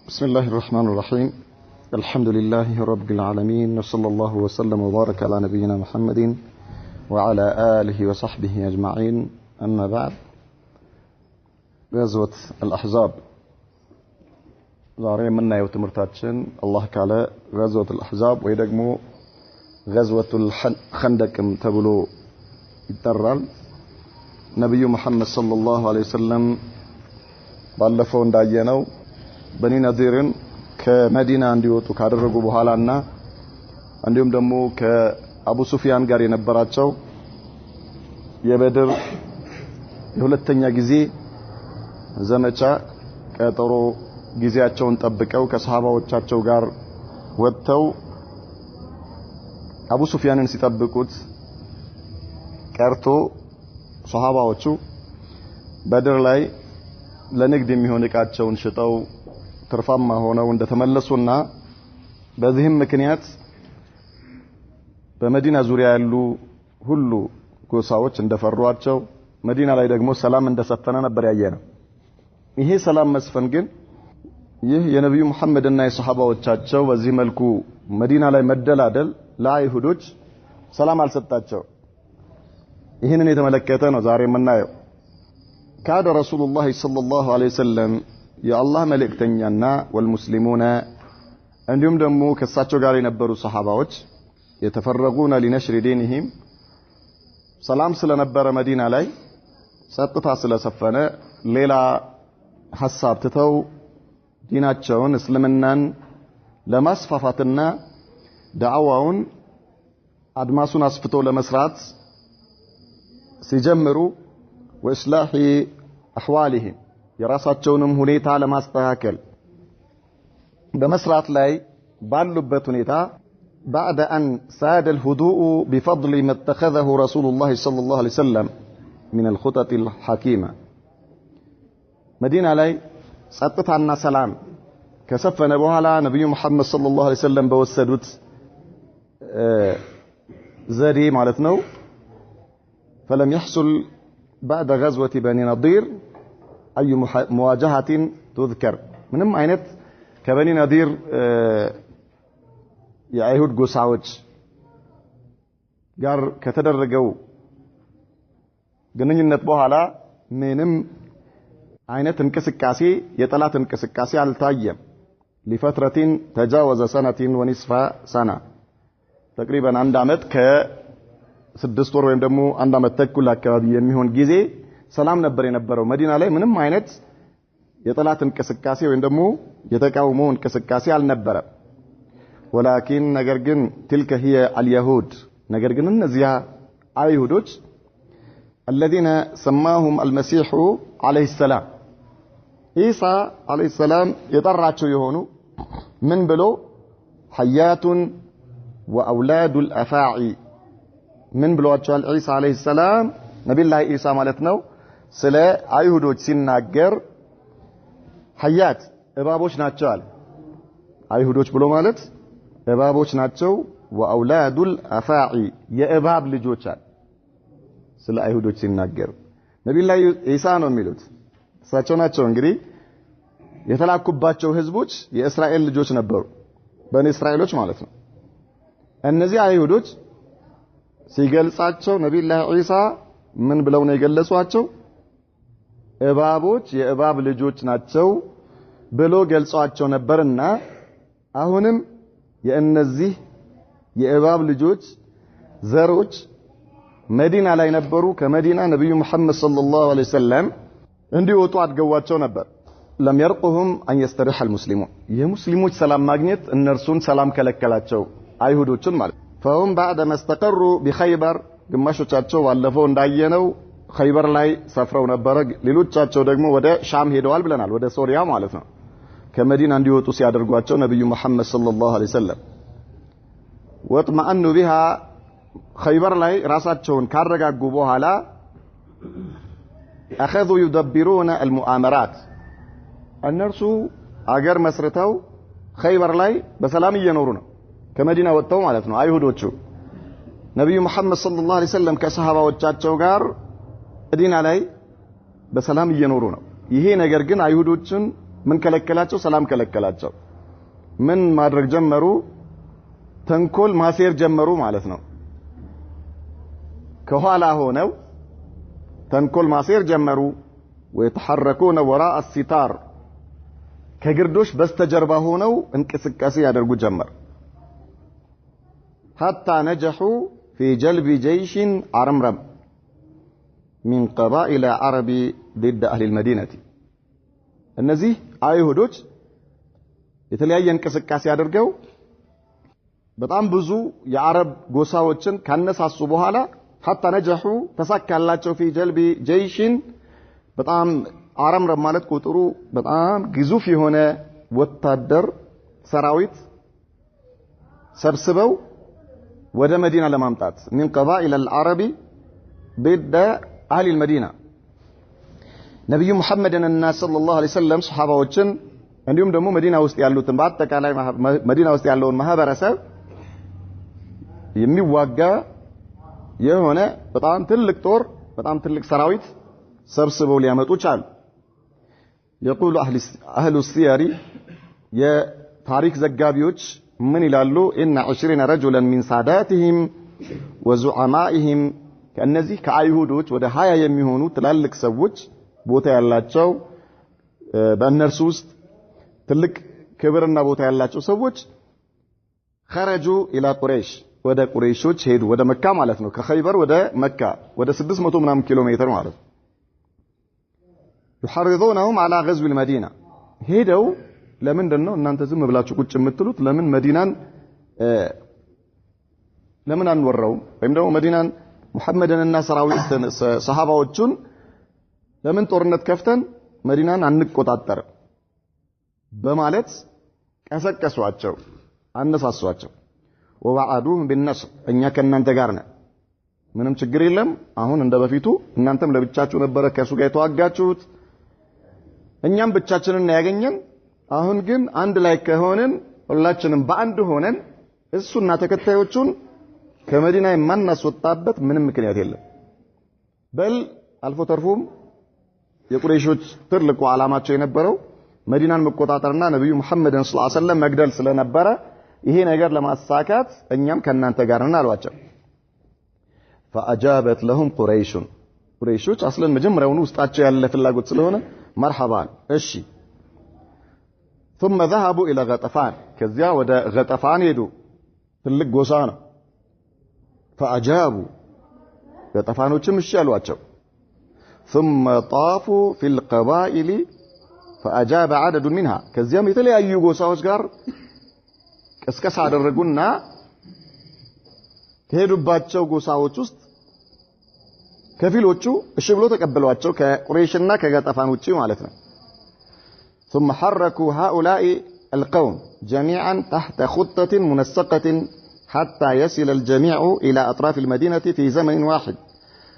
بسم الله الرحمن الرحيم. الحمد لله رب العالمين، وصلى الله وسلم وبارك على نبينا محمد وعلى آله وصحبه أجمعين. أما بعد، غزوة الأحزاب ዛሬ የምናየው ትምህርታችን አላህ ካለ غزوة الأحزاب ወይ ደግሞ غزوة الخندق ተብሎ ይጠራል። ነብዩ መሐመድ ሰለላሁ ዐለይሂ ወሰለም ባለፈው እንዳየነው በኒ ነዚርን ከመዲና እንዲወጡ ካደረጉ በኋላና እንዲሁም ደግሞ ከአቡ ሱፊያን ጋር የነበራቸው የበድር የሁለተኛ ጊዜ ዘመቻ ቀጠሮ ጊዜያቸውን ጠብቀው ከሰሃባዎቻቸው ጋር ወጥተው አቡ ሱፊያንን ሲጠብቁት ቀርቶ ሰሃባዎቹ በድር ላይ ለንግድ የሚሆን ዕቃቸውን ሽጠው ትርፋማ ሆነው እንደተመለሱና በዚህም ምክንያት በመዲና ዙሪያ ያሉ ሁሉ ጎሳዎች እንደፈሯቸው መዲና ላይ ደግሞ ሰላም እንደሰፈነ ነበር ያየነው። ይሄ ሰላም መስፈን ግን ይህ የነብዩ መሐመድና የሰሃባዎቻቸው በዚህ መልኩ መዲና ላይ መደላደል ለአይሁዶች ሰላም አልሰጣቸው። ይህንን የተመለከተ ነው ዛሬ የምናየው። ካደ ረሱሉላህ ሰለላሁ ዐለይሂ ወሰለም የአላህ መልእክተኛና ወልሙስሊሙና እንዲሁም ደግሞ ከሳቸው ጋር የነበሩ ሰሃባዎች የተፈረጉና ሊነሽሪ ዲንህም ሰላም ስለነበረ መዲና ላይ ጸጥታ ስለሰፈነ ሌላ ሐሳብ ትተው ዲናቸውን እስልምናን ለማስፋፋትና ዳዕዋውን አድማሱን አስፍቶ ለመስራት ሲጀምሩ ወእስላሂ አህዋሊሂም የራሳቸውንም ሁኔታ ለማስተካከል በመስራት ላይ ባሉበት ሁኔታ بعد أن ساد الهدوء بفضل ما اتخذه رسول الله صلى الله عليه وسلم من الخطط الحكيمة مدينة ላይ ጸጥታና ሰላም ከሰፈነ በኋላ ነብዩ መሐመድ ሰለላሁ ዐለይሂ ወሰለም በወሰዱት ዘዴ ማለት ነው فلم يحصل بعد غزوة بني نضير أي مواجهة تذكر ምንም አይነት ከበኒ ነዲር የአይሁድ ጎሳዎች ጋር ከተደረገው ግንኙነት በኋላ ምንም አይነት እንቅስቃሴ የጠላት እንቅስቃሴ አልታየም። لفترة تجاوز سنة ونصف سنة تقريبا አንድ አመት ከ6 ወር ወይም ደግሞ አንድ አመት ተኩል አካባቢ የሚሆን ጊዜ ሰላም ነበር የነበረው መዲና ላይ ምንም አይነት የጠላት እንቅስቃሴ ወይም ደግሞ የተቃውሞ እንቅስቃሴ አልነበረም። ولكن ነገር ግን تلك هي اليهود ነገር ግን እነዚያ አይሁዶች الذين سماهم المسيح عليه السلام ኢሳ عليه السلام የጠራቸው የሆኑ ምን ብሎ حيات واولاد الافاعي ምን ብለዋቸዋል? ኢሳ عليه السلام ነብዩላህ ኢሳ ማለት ነው ስለ አይሁዶች ሲናገር ሐያት እባቦች ናቸው አለ። አይሁዶች ብሎ ማለት እባቦች ናቸው። ወአውላዱል አፋዒ የእባብ ልጆች አለ ስለ አይሁዶች ሲናገር ነብዩላህ ኢሳ ነው የሚሉት እሳቸው ናቸው። እንግዲህ የተላኩባቸው ህዝቦች የእስራኤል ልጆች ነበሩ፣ በኒ እስራኤሎች ማለት ነው። እነዚህ አይሁዶች ሲገልጻቸው ነብዩላህ ኢሳ ምን ብለው ነው የገለጿቸው? እባቦች የእባብ ልጆች ናቸው ብሎ ገልጿቸው ነበርና አሁንም የእነዚህ የእባብ ልጆች ዘሮች መዲና ላይ ነበሩ። ከመዲና ነብዩ መሐመድ ሰለላሁ ዐለይሂ ወሰለም እንዲወጡ አድገዋቸው ነበር። لم يرقهم ان يستريح المسلمون የሙስሊሞች ሰላም ማግኘት እነርሱን ሰላም ከለከላቸው አይሁዶችን ማለት فهم بعد ما استقروا بخيبر ግማሾቻቸው ባለፈው እንዳየነው ኸይበር ላይ ሰፍረው ነበር። ሌሎቻቸው ደግሞ ወደ ሻም ሄደዋል ብለናል፣ ወደ ሶሪያ ማለት ነው። ከመዲና እንዲወጡ ሲያደርጓቸው ነብዩ መሐመድ ሰለላሁ ዐለይሂ ወሰለም ወጥማአኑ ቢሃ ኸይበር ላይ ራሳቸውን ካረጋጉ በኋላ اخذوا يدبرون المؤامرات እነርሱ አገር መስርተው ኸይበር ላይ በሰላም እየኖሩ ነው። ከመዲና ወጥተው ማለት ነው አይሁዶቹ። ነብዩ መሐመድ ሰለላሁ ዐለይሂ ወሰለም ከሰሃባዎቻቸው ጋር መዲና ላይ በሰላም እየኖሩ ነው። ይሄ ነገር ግን አይሁዶችን ምን ከለከላቸው ሰላም ከለከላቸው ምን ማድረግ ጀመሩ ተንኮል ማሴር ጀመሩ ማለት ነው ከኋላ ሆነው ተንኮል ማሴር ጀመሩ ويتحركون وراء الستار ከግርዶሽ በስተጀርባ ሆነው እንቅስቃሴ ያደርጉ ጀመር حتى نجحوا في جلب جيش عرمرم من قبائل عرب ضد أهل المدينة እነዚህ አይሁዶች የተለያየ እንቅስቃሴ ያደርገው በጣም ብዙ የአረብ ጎሳዎችን ካነሳሱ በኋላ حتى نجحوا ተሳካላቸው في جلب جيش በጣም አረምረም ማለት ቁጥሩ በጣም ግዙፍ የሆነ ወታደር ሰራዊት ሰብስበው ወደ መዲና ለማምጣት من قبائل العرب ضد أهل المدينة ነብዩ መሐመድና ሰለላሁ ዐለይሂ ወሰለም ሱሐባዎችን እንዲሁም ደግሞ መዲና ውስጥ ያሉትን በአጠቃላይ መዲና ውስጥ ያለውን ማህበረሰብ የሚዋጋ የሆነ በጣም ትልቅ ጦር በጣም ትልቅ ሰራዊት ሰብስበው ሊያመጡ ቻሉ يقول أهل السير يا تاريخ زغابيوች ምን ይላሉ ان 20 رجلا من ساداتهم وزعمائهم ከነዚህ ከአይሁዶች ወደ 20 የሚሆኑ ትላልቅ ሰዎች ቦታ ያላቸው በእነርሱ ውስጥ ትልቅ ክብርና ቦታ ያላቸው ሰዎች خرجوا الى قريش ወደ ቁረይሾች ሄዱ ወደ መካ ማለት ነው ከኸይበር ወደ መካ ወደ 600 ምናምን ኪሎ ሜትር ማለት يحرضونهم على غزو المدينة ሄደው ለምንድነው እናንተ ዝም ብላችሁ ቁጭ የምትሉት ለምን መዲናን ለምን አንወራው ወይም ደግሞ መዲናን ሙሐመድንና ሰሃባዎቹን ለምን ጦርነት ከፍተን መዲናን አንቆጣጠር በማለት ቀሰቀሷቸው አነሳሷቸው ወወعدوهم بالنصر እኛ ከእናንተ ጋር ነን ምንም ችግር የለም አሁን እንደበፊቱ እናንተም ለብቻችሁ ነበር ከሱ ጋር የተዋጋችሁት እኛም ብቻችንን ያገኘን አሁን ግን አንድ ላይ ከሆነን ሁላችንም በአንድ ሆነን እሱና ተከታዮቹን ከመዲና የማናስወጣበት ምንም ምክንያት የለም በል አልፎ ተርፎም የቁረይሾች ትልቁ ዓላማቸው የነበረው መዲናን መቆጣጠርና ነብዩ መሐመድን ሰለላሁ ዐለይሂ ወሰለም መግደል ስለነበረ ይሄ ነገር ለማሳካት እኛም ከናንተ ጋር ነን አሏቸው فاجابت لهم قريش اصلا መጀመሪያውኑ ውስጣቸው ያለ ፍላጎት ስለሆነ مرحبا እሺ ثم ذهبوا الى غطفان ከዚያ ወደ غطفان ሄዱ ትልቅ ጎሳ ነው فاجابوا غطفانዎችም እሺ አሏቸው ثم طافوا في القبائل فاجاب عدد منها ከዚያም የተለያዩ ጎሳዎች ጋር ቅስቀሳ አደረጉና ከሄዱባቸው ጎሳዎች ውስጥ ከፊሎቹ እሺ ብሎ ተቀበሏቸው ከቁረይሽና ከገጠፋን ውጪ ማለት ነው ثم حركوا هؤلاء القوم جميعا تحت خطة منسقة حتى يصل الجميع إلى أطراف المدينة في زمن واحد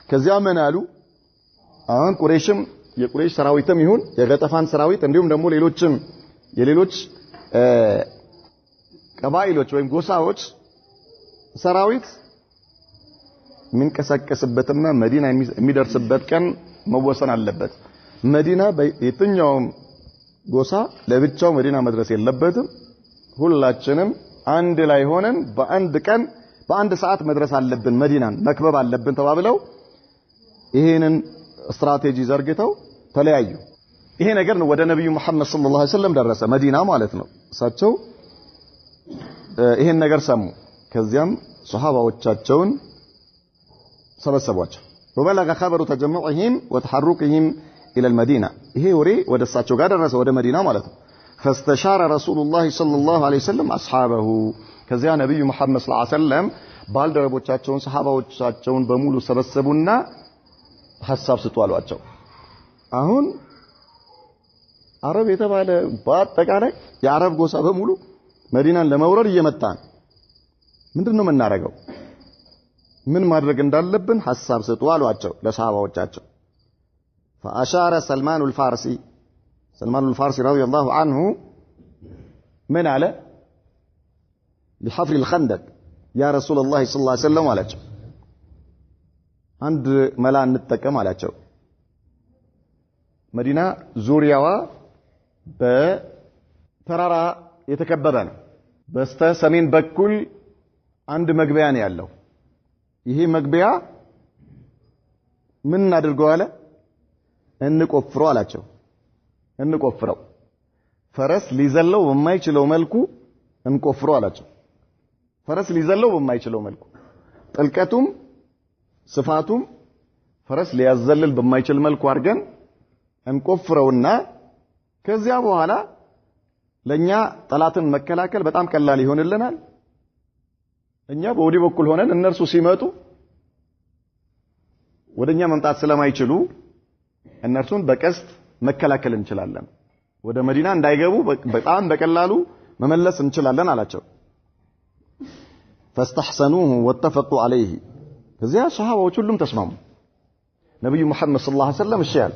ከዚያ ምን አሉ አሁን ቁረይሽም የቁረይሽ ሰራዊትም ይሁን የገጠፋን ሰራዊት እንዲሁም ደግሞ ሌሎችም የሌሎች ቀባኢሎች ወይም ጎሳዎች ሰራዊት የሚንቀሳቀስበትና መዲና የሚደርስበት ቀን መወሰን አለበት መዲና በየትኛውም ጎሳ ለብቻው መዲና መድረስ የለበትም ሁላችንም አንድ ላይ ሆነን በአንድ ቀን በአንድ ሰዓት መድረስ አለብን መዲናን መክበብ አለብን ተባብለው ይሄንን ስትራቴጂ ዘርግተው ተለያዩ ይሄ ነገር ነው ወደ ነብዩ መሐመድ ሰለላሁ ዐለይሂ ወሰለም ደረሰ መዲና ማለት ነው እሳቸው ይሄን ነገር ሰሙ ከዚያም ሱሐባዎቻቸውን ሰበሰቧቸው وبلغ خبر تجمعهم وتحركهم الى المدينه ይሄ ወሬ ወደ እሳቸው ጋር ደረሰ ወደ መዲና ማለት ነው فاستشار رسول الله صلى الله عليه وسلم اصحابه ከዚያ ነብዩ መሐመድ ሰለላሁ ዐለይሂ ወሰለም ባልደረቦቻቸውን ሱሐባዎቻቸውን በሙሉ ሰበሰቡና ሐሳብ ስጡ አሏቸው አሁን አረብ የተባለ በአጠቃላይ የአረብ ጎሳ በሙሉ መዲናን ለመውረር እየመጣን ምንድነው መናረጋው ምን ማድረግ እንዳለብን ሐሳብ ስጡ አሏቸው ለሱሐባዎቻቸው فاشار سلمان الفارسي رضي الله عنه من على بحفر الخندق يا رسول الله صلى الله عليه وسلم አላቸው አንድ መላ እንጠቀም አላቸው መዲና ዙሪያዋ በተራራ የተከበበ ነው። በስተ ሰሜን በኩል አንድ መግቢያ ነው ያለው። ይሄ መግቢያ ምን እናድርገው አለ? እንቆፍረው አላቸው። እንቆፍረው፣ ፈረስ ሊዘለው በማይችለው መልኩ እንቆፍረው አላቸው። ፈረስ ሊዘለው በማይችለው መልኩ፣ ጥልቀቱም ስፋቱም ፈረስ ሊያዘልል በማይችል መልኩ አድርገን እንቆፍረውና ከዚያ በኋላ ለኛ ጠላትን መከላከል በጣም ቀላል ይሆንልናል። እኛ በወዲህ በኩል ሆነን እነርሱ ሲመጡ ወደኛ መምጣት ስለማይችሉ እነርሱን በቀስት መከላከል እንችላለን። ወደ መዲና እንዳይገቡ በጣም በቀላሉ መመለስ እንችላለን አላቸው። فاستحسنوه واتفقوا عليه ከዚያ ሱሐባዎች ሁሉም ተስማሙ። ነብዩ መሐመድ ሰለላሁ ዐለይሂ ወሰለም እሺ አሉ።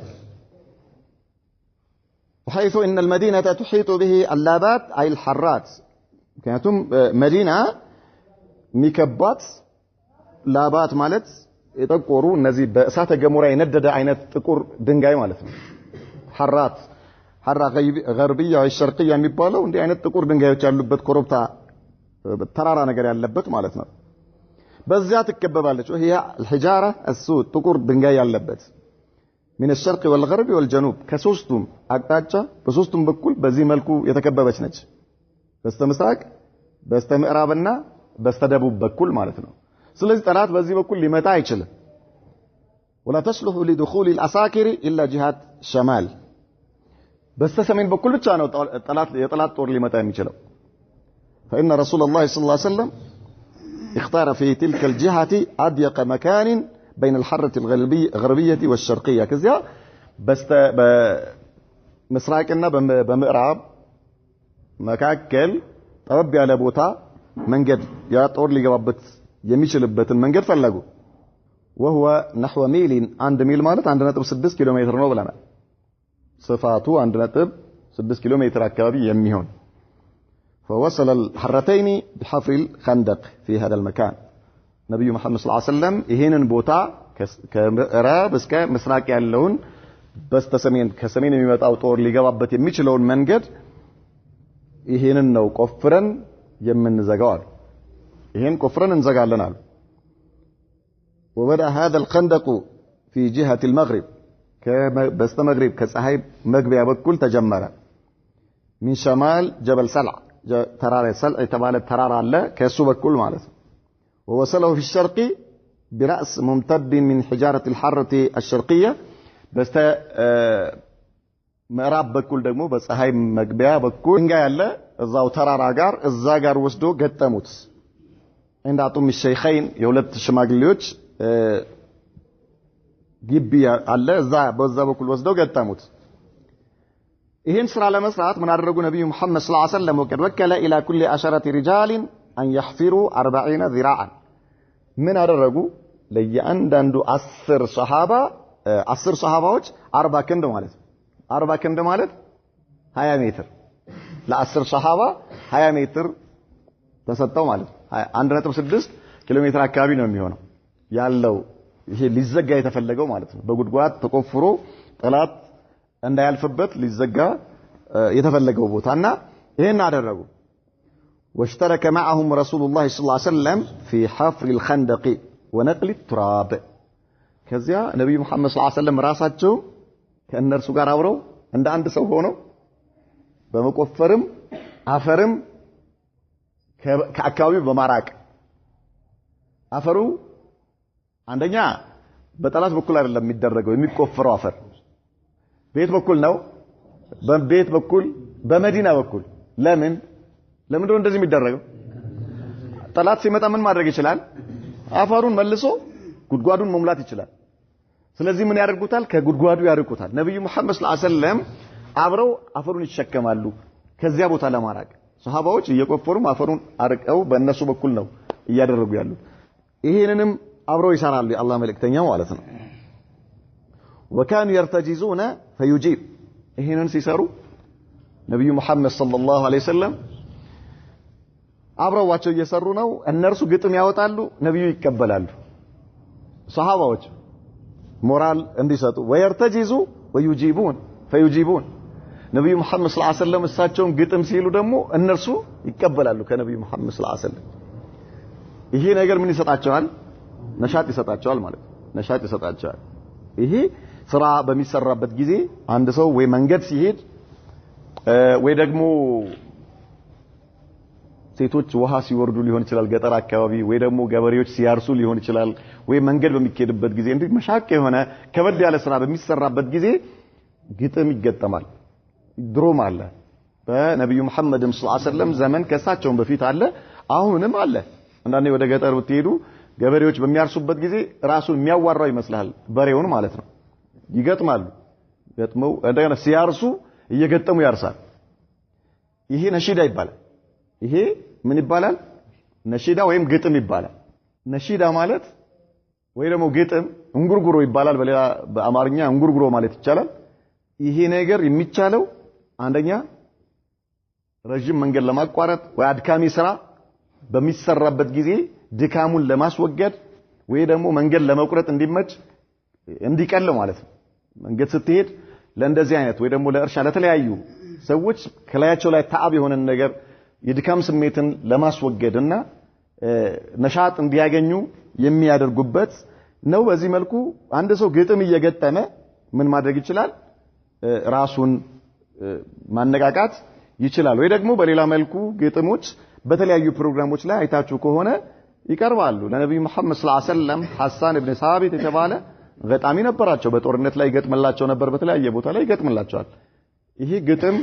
وحيث ان المدينه تحيط به اللابات اي الحرات ምክንያቱም መዲና ሚከባት ላባት ማለት የጠቆሩ እነዚህ በእሳተ ገሞራ የነደደ አይነት ጥቁር ድንጋይ ማለት ነው። ሐራት ሐራ ገርቢያ ወይ ሸርቅያ የሚባለው እንዲህ አይነት ጥቁር ድንጋዮች ያሉበት ኮረብታ ተራራ ነገር ያለበት ማለት ነው። በዚያ ትከበባለች። ይሄ الحجاره السود ጥቁር ድንጋይ ያለበት من الشرق والغرب والجنوب ከሶስቱም አቅጣጫ በሶስቱም በኩል በዚህ መልኩ የተከበበች ነች። በስተምስራቅ በስተምዕራብና በስተደቡብ በኩል ማለት ነው። ስለዚህ ጠላት በዚህ በኩል ሊመጣ አይችልም። ولا تصلح لدخول العساكر الا جهات الشمال በስተሰሜን በኩል ብቻ ነው የጠላት ጦር ሊመጣ የሚችለው። فإن رسول الله صلى الله عليه وسلم اختار في تلك الجهة أضيق مكان بين الحرة الغربية والشرقية كذا بمسراقنا بمعراب مكاكل طرب على بوتا منجد يا طور ليغبط የሚችልበትን መንገድ ፈለጉ። وهو نحو ميل عند ميل ማለት 1.6 ኪሎ ሜትር ነው ብለናል። ስፋቱ 1.6 ኪሎ ሜትር አካባቢ የሚሆን فوصل الحرتين بحفر الخندق في هذا المكان ነብዩ መሐመድ ሰለላሁ ዐለይሂ ወሰለም ይሄንን ቦታ ከምዕራብ እስከ ምስራቅ ያለውን በስተሰሜን ከሰሜን የሚመጣው ጦር ሊገባበት የሚችለውን መንገድ ይሄንን ነው ቆፍረን የምንዘጋው። ይሄን ቆፍረን እንዘጋለን አሉ። وبدأ هذا الخندق في جهة المغرب በስተመግሪብ ከፀሐይ መግቢያ በኩል ተጀመረ። من شمال جبل سلع ተራራ ሰልዕ የተባለ ተራራ አለ ከሱ በኩል ማለት ነው። ووصله في الشرق برأس ممتد من حجارة الحرة الشرقية በስተ ምዕራብ በኩል ደግሞ በፀሐይ መግቢያ በኩል ድንጋይ አለ እዛው ተራራ ጋር እዛ ጋር ወስዶ ገጠሙት። እንዳጡም ሸይኸይን የሁለት ሽማግሌዎች ግቢ አለ እዛ በዛ በኩል ወስደው ገጠሙት። ይሄን ስራ ለመስራት ምን አደረጉ ነብዩ መሐመድ ሰለላሁ ዐለይሂ ወሰለም ወቀድ ወከለ ኢላ ኩሊ 10 رجال ان يحفروا 40 ذراعا ምን አደረጉ ለየአንዳንዱ 10 ሷሃባዎች 40 ክንድ ማለት 40 ክንድ ማለት 20 ሜትር ለ10 ሷሃባ 20 ሜትር ተሰጠው ማለት 1.6 ኪሎ ሜትር አካባቢ ነው የሚሆነው ያለው ይሄ ሊዘጋ የተፈለገው ማለት ነው። በጉድጓድ ተቆፍሮ ጠላት እንዳያልፍበት ሊዘጋ የተፈለገው ቦታና ይሄን አደረጉ። واشترك معهم رسول الله صلى الله عليه وسلم في حفر الخندق ونقل التراب ከዚያ ነብዩ መሐመድ ሰለላሁ ዐለይሂ ወሰለም ራሳቸው ከእነርሱ ጋር አብረው እንደ አንድ ሰው ሆነው በመቆፈርም አፈርም ከአካባቢው በማራቅ አፈሩ አንደኛ በጠላት በኩል አይደለም የሚደረገው የሚቆፈረው አፈር ቤት በኩል ነው። በቤት በኩል በመዲና በኩል ለምንድነው እንደዚህ የሚደረገው? ጠላት ሲመጣ ምን ማድረግ ይችላል? አፈሩን መልሶ ጉድጓዱን መሙላት ይችላል። ስለዚህ ምን ያደርጉታል? ከጉድጓዱ ያርቁታል። ነብዩ መሐመድ ሰለላሁ ዐለይሂ ወሰለም አብረው አፈሩን ይሸከማሉ ከዚያ ቦታ ለማራቅ። ሱሐባዎች እየቆፈሩም አፈሩን አርቀው በእነሱ በኩል ነው እያደረጉ ያሉት። ይሄንንም አብረው ይሰራሉ የአላህ መልእክተኛ ማለት ነው። وكانوا يرتجزون فيجيب ይሄንን ሲሰሩ ነብዩ መሐመድ ሰለላሁ ዐለይሂ ወሰለም አብረዋቸው እየሰሩ ነው። እነርሱ ግጥም ያወጣሉ፣ ነብዩ ይቀበላሉ። ሱሐባዎች ሞራል እንዲሰጡ ويرتجزوا ويجيبون فيجيبون ነብዩ መሐመድ ሰለላሁ ዐለይሂ ወሰለም እሳቸውን ግጥም ሲሉ ደግሞ እነርሱ ይቀበላሉ ከነብዩ መሐመድ ሰለላሁ ዐለይሂ ወሰለም። ይሄ ነገር ምን ይሰጣቸዋል? ነሻጥ ይሰጣቸዋል ማለት ነሻጥ ይሰጣቸዋል። ይሄ ስራ በሚሰራበት ጊዜ አንድ ሰው ወይ መንገድ ሲሄድ ወይ ደግሞ ሴቶች ውሃ ሲወርዱ ሊሆን ይችላል ገጠር አካባቢ፣ ወይ ደግሞ ገበሬዎች ሲያርሱ ሊሆን ይችላል፣ ወይ መንገድ በሚኬድበት ጊዜ እንዲህ መሻቅ የሆነ ከበድ ያለ ስራ በሚሰራበት ጊዜ ግጥም ይገጠማል። ድሮም አለ በነብዩ መሐመድ ሰለላሁ ዐለይሂ ወሰለም ዘመን ከሳቸውም በፊት አለ፣ አሁንም አለ። አንዳንዴ ወደ ገጠር ብትሄዱ ገበሬዎች በሚያርሱበት ጊዜ ራሱን የሚያዋራው ይመስላል በሬውን ማለት ነው። ይገጥማሉ። ገጥመው እንደገና ሲያርሱ እየገጠሙ ያርሳል። ይሄ ነሺዳ ይባላል። ይሄ ምን ይባላል? ነሺዳ ወይም ግጥም ይባላል። ነሺዳ ማለት ወይ ደግሞ ግጥም እንጉርጉሮ ይባላል። በሌላ በአማርኛ እንጉርጉሮ ማለት ይቻላል። ይሄ ነገር የሚቻለው አንደኛ ረጅም መንገድ ለማቋረጥ ወይ አድካሚ ስራ በሚሰራበት ጊዜ ድካሙን ለማስወገድ ወይ ደግሞ መንገድ ለመቁረጥ እንዲመች እንዲቀል ማለት ነው። መንገድ ስትሄድ ለእንደዚህ አይነት ወይ ደግሞ ለእርሻ ለተለያዩ ሰዎች ከላያቸው ላይ ተዓብ የሆነ ነገር የድካም ስሜትን ለማስወገድና ነሻጥ እንዲያገኙ የሚያደርጉበት ነው። በዚህ መልኩ አንድ ሰው ግጥም እየገጠመ ምን ማድረግ ይችላል? ራሱን ማነቃቃት ይችላል። ወይ ደግሞ በሌላ መልኩ ግጥሞች በተለያዩ ፕሮግራሞች ላይ አይታችሁ ከሆነ ይቀርባሉ። ለነብዩ መሐመድ ሰለላሁ ዐለይሂ ወሰለም ሐሳን ኢብኑ ሳቢት የተባለ ገጣሚ ነበራቸው። በጦርነት ላይ ይገጥምላቸው ነበር። በተለያየ ቦታ ላይ ይገጥምላቸዋል። ይሄ ግጥም